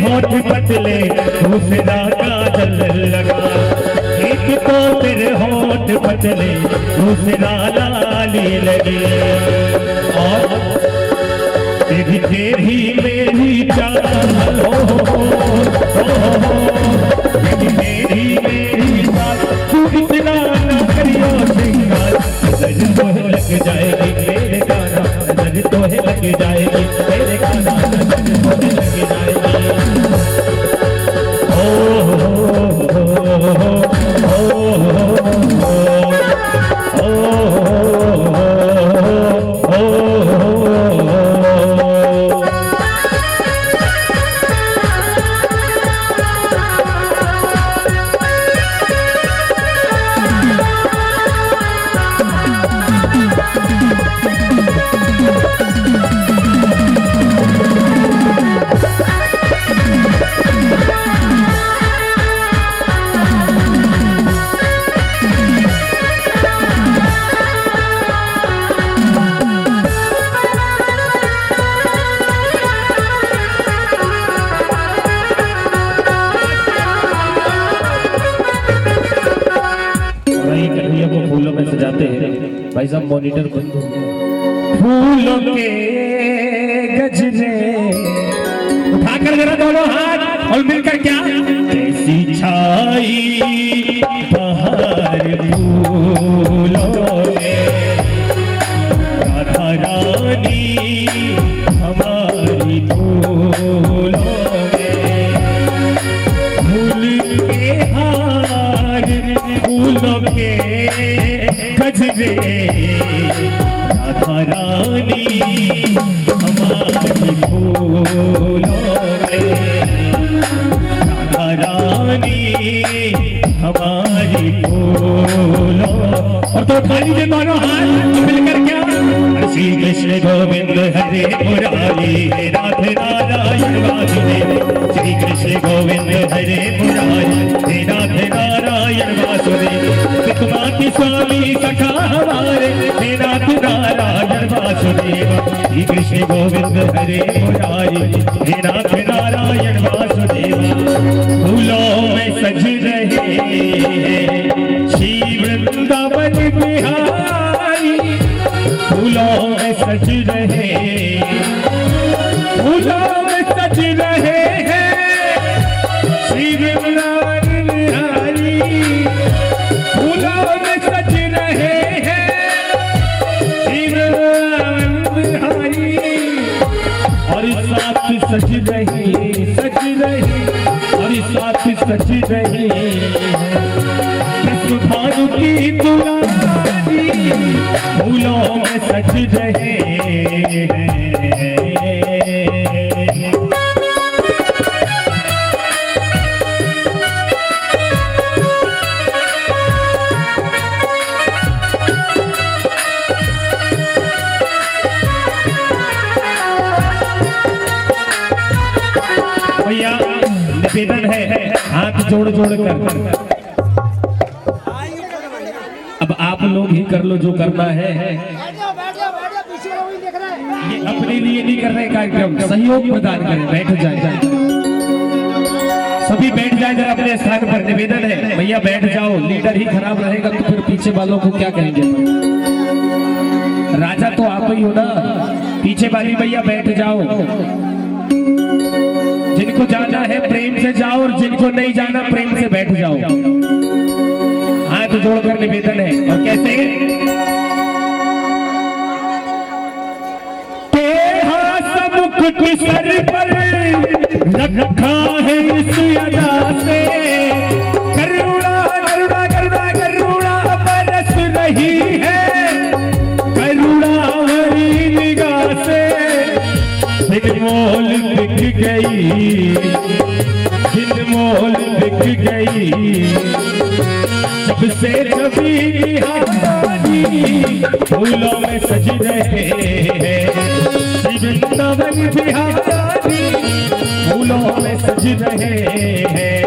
होठ पतले दूसरा काजल लगा, एक तो तेरे होठ पतले दूसरा लाली लगे, और तेरी तेरी मेरी चाल तेरी मेरी मेरी चाल, तू इतना ना करियो सिंगार, नजर तो लग जाएगी मेरे गाना, नजर तो लग जाएगी मेरे गाना, नजर तो लग जाएगी। भाई साहब मॉनिटर बंद हो गया। फूलों के गजरे उठाकर जरा दोनों हाथ और मिलकर क्या कैसी छाई बहार फूलों में, राधा रानी हमारी फूलों में, फूल के हार फूलों के गजरे, राधा रानी हमारी फूलों में, राधा रानी हमारी फूलों। और तो खाली जे दोनों हाथ मिलकर क्या श्री कृष्ण गोविंद हरे मुरारी राधे नारायण वासुदेव, श्री कृष्ण गोविंद हरे मुरारी राधे नारायण वासुदेव, पितुमा की स्वामी सखा हमारे नाथ नारायण वासुदेव, श्री कृष्ण गोविंद हरे मुरारी नाथ नारायण वासुदेव। फूलों में सज रहे श्री वृंदावन बिहारी, फूलों में सज रहे, फूलों में सज रहे हैं श्री वृंदावन बिहारी, फूलों में सज रहे हैं श्री वृंदावन बिहारी। और साथ सज रही और साथ सज रही भानु की दुलारी, फूलों में सज रहे हैं। भैया निवेदन है हाथ जोड़ जोड़ कर, अब आप लोग ही कर लो जो करना है। ये अपने लिए नहीं कर रहे कार्यक्रम, सहयोग प्रदान करें। बैठ जाए सभी बैठ जाए जरा अपने स्थान पर। निवेदन है भैया बैठ जाओ, लीडर ही खराब रहेगा तो फिर पीछे वालों को क्या कहेंगे। राजा तो आप ही हो ना, पीछे वाली भैया बैठ जाओ। जिनको जाना है प्रेम से जाओ और जिनको नहीं जाना प्रेम से बैठ जाओ। हाथ जोड़कर निवेदन है। और कैसे सब कुछ सर पर रखा है इस अदा से, करुणा करुणा करुणा करुणा बरस रही है, करुणा हरी निगाह से। दिनमोल बिक गई, दिनमोल बिक गई, जब से कभी हाथी फूलों में सज रहे हैं वृंदावन बिहारी, फूलों में सज रहे हैं।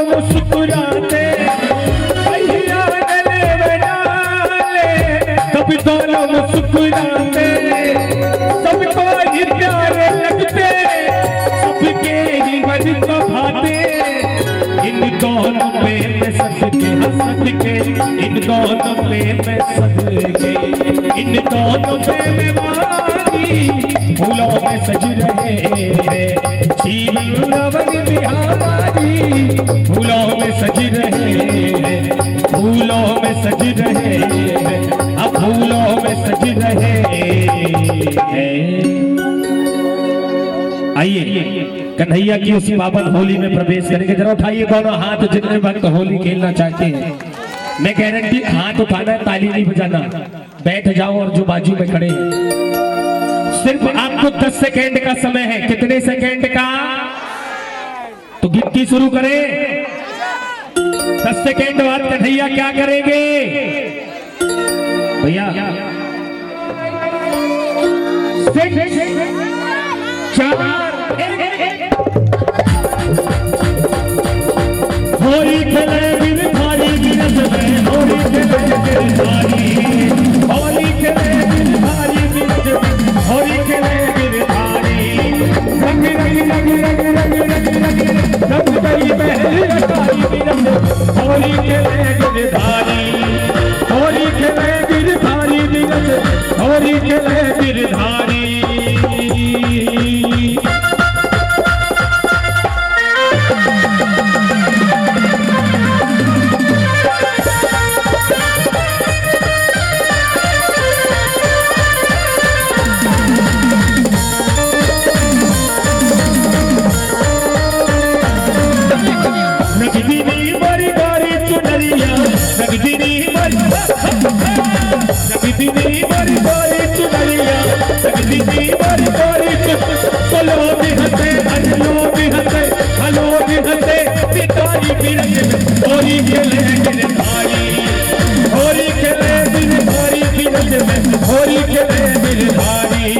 मुस्कुराते भैया गले बनाले, कभी दोनों मुस्कुराते, सबको ही प्यारे लगते, सबके ही मन को भाते। इन दोनों पे मैं सद के हंस के, इन दोनों पे मैं सद के, इन दोनों पे मैं मारी फूलों में सज रहे हैं वृंदावन बिहारी, फूलों में सज रहे हैं, फूलों में सज रहे हैं, अब फूलों में सज रहे हैं। आइए कन्हैया की उस पावन होली में प्रवेश करेंगे। जरा उठाइए दोनों हाथ जितने भक्त होली खेलना चाहते हैं। मैं गारंटी हाथ उठाना, ताली नहीं बजाना। बैठ जाओ और जो बाजू में खड़े हैं, सिर्फ आपको 10 सेकेंड का समय है। कितने सेकेंड का? तो गिनती शुरू करें। 10 सेकेंड बाद कन्हैया क्या करेंगे भैया? 6 चार होली खेले गिरधारी बिरज में होली खेले गिरधारी होली खेले गिरधारी बिरज में होली खेले गिरधारी रंग रंग रंग रंग रंग रंग रंग रंग गई बहरी कारी बिरज होली खेले गिरधारी होली खेले गिरधारी बिरज होली खेले गिरधारी रगदीनी बड़ी बड़ी चुनरिया रगदीनी बड़ी चुनरिया रगदीनी बड़ी चलो भी हंसे हलो भी हंसे हलो भी हंसे पितारी बिरज में होली खेले गिरधारी होली खेले गिरधारी बिरज में होली खेले गिरधारी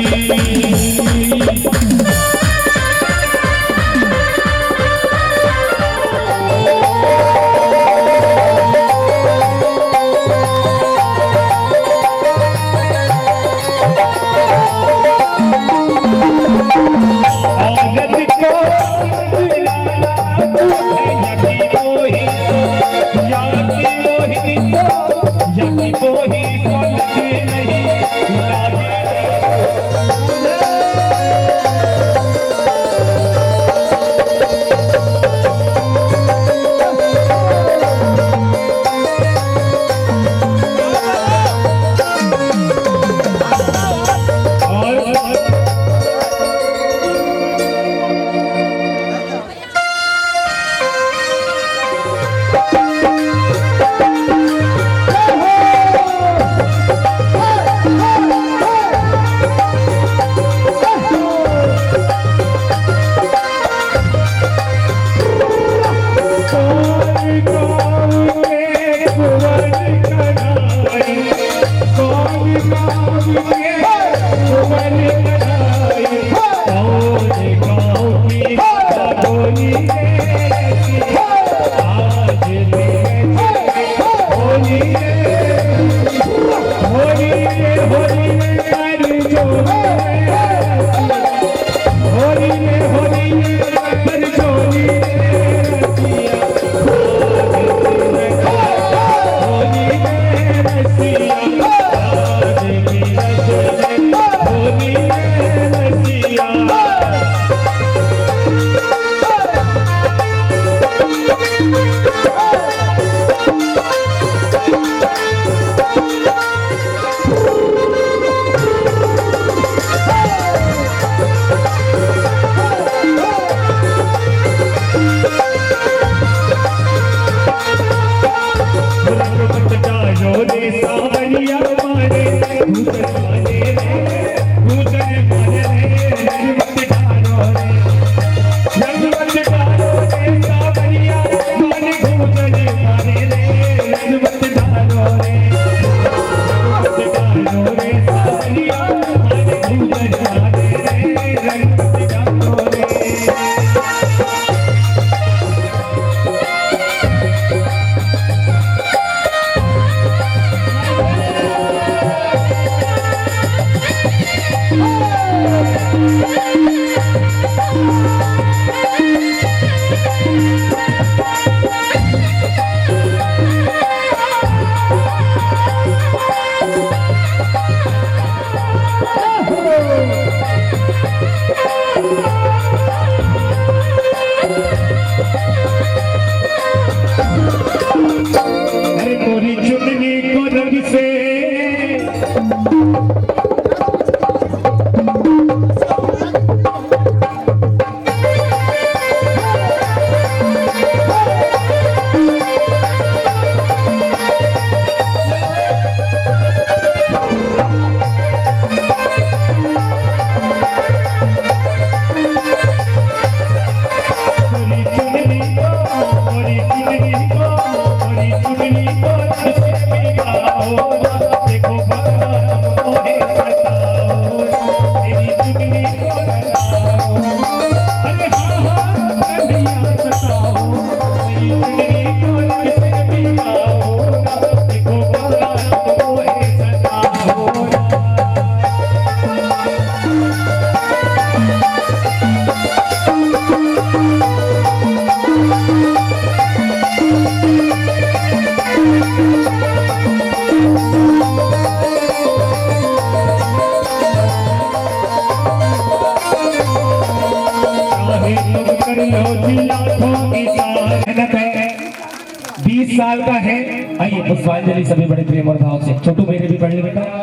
साल का है। आइए पुष्पांजलि सभी बड़े प्रेम और भाव से। छोटू मेरे भी पढ़ ले बेटा।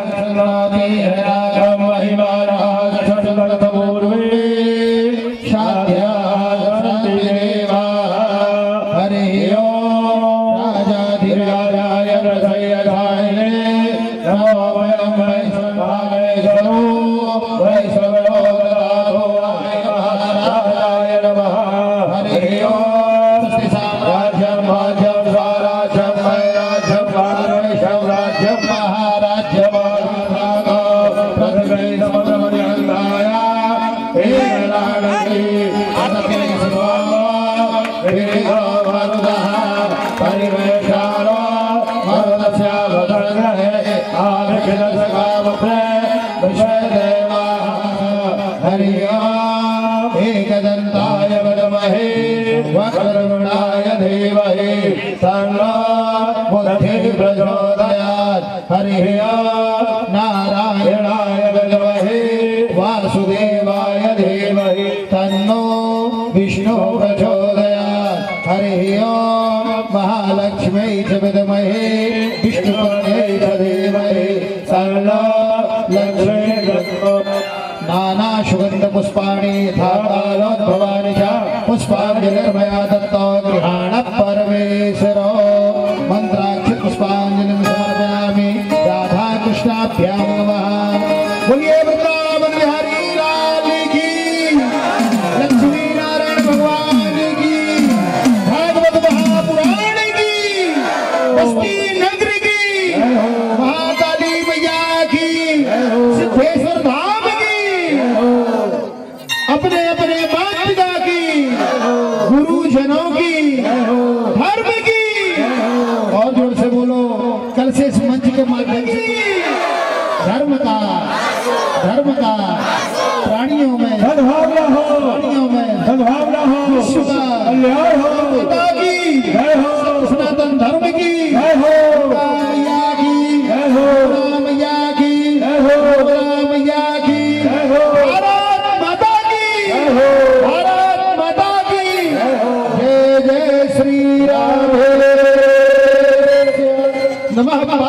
एकदन्ताय विद्महे वक्रतुण्डाय धीमहि तन्नो बुद्धिः प्रचोदयात्। हरिः ओम्। नारायणाय विद्महे वासुदेवाय धीमहि तन्नो विष्णुः प्रचोदयात्। हरिः ओम्। महालक्ष्म्यै च विद्महे विष्णुपत्न्यै च धीमहि तन्नो लक्ष्मी प्रचोदयात्। नाना सुगंध पुष्पाणि यथा कालोद्भवानि च पुष्पाञ्जलिर्मया दत्तो गृहाण परमेश्वरो। मंत्राक्षि पुष्पाञ्जलिं समर्पयामि। राधा कृष्णाभ्यां नमः। बोलिए वृंदावन बिहारी लाल की, लक्ष्मी नारायण भगवान की, भागवत महापुराण की, बस्ती नगर की, महाकाली मैया की, सिद्धेश्वर धाम अपने अपने माता पिता की, गुरुजनों की, धर्म की। और जोर से बोलो। कल से इस मंच के माध्यम से धर्म का प्राणियों में सद्भावना हो, प्राणियों में सद्भावना हो, विश्व का कल्याण हो, पिता की जय हो, सनातन धर्म की जय हो, मैया की जय हो, मैया की जय हो, मैया की जय हो, भारत माता की जय हो, भारत माता की जय। जय श्री राम नमः।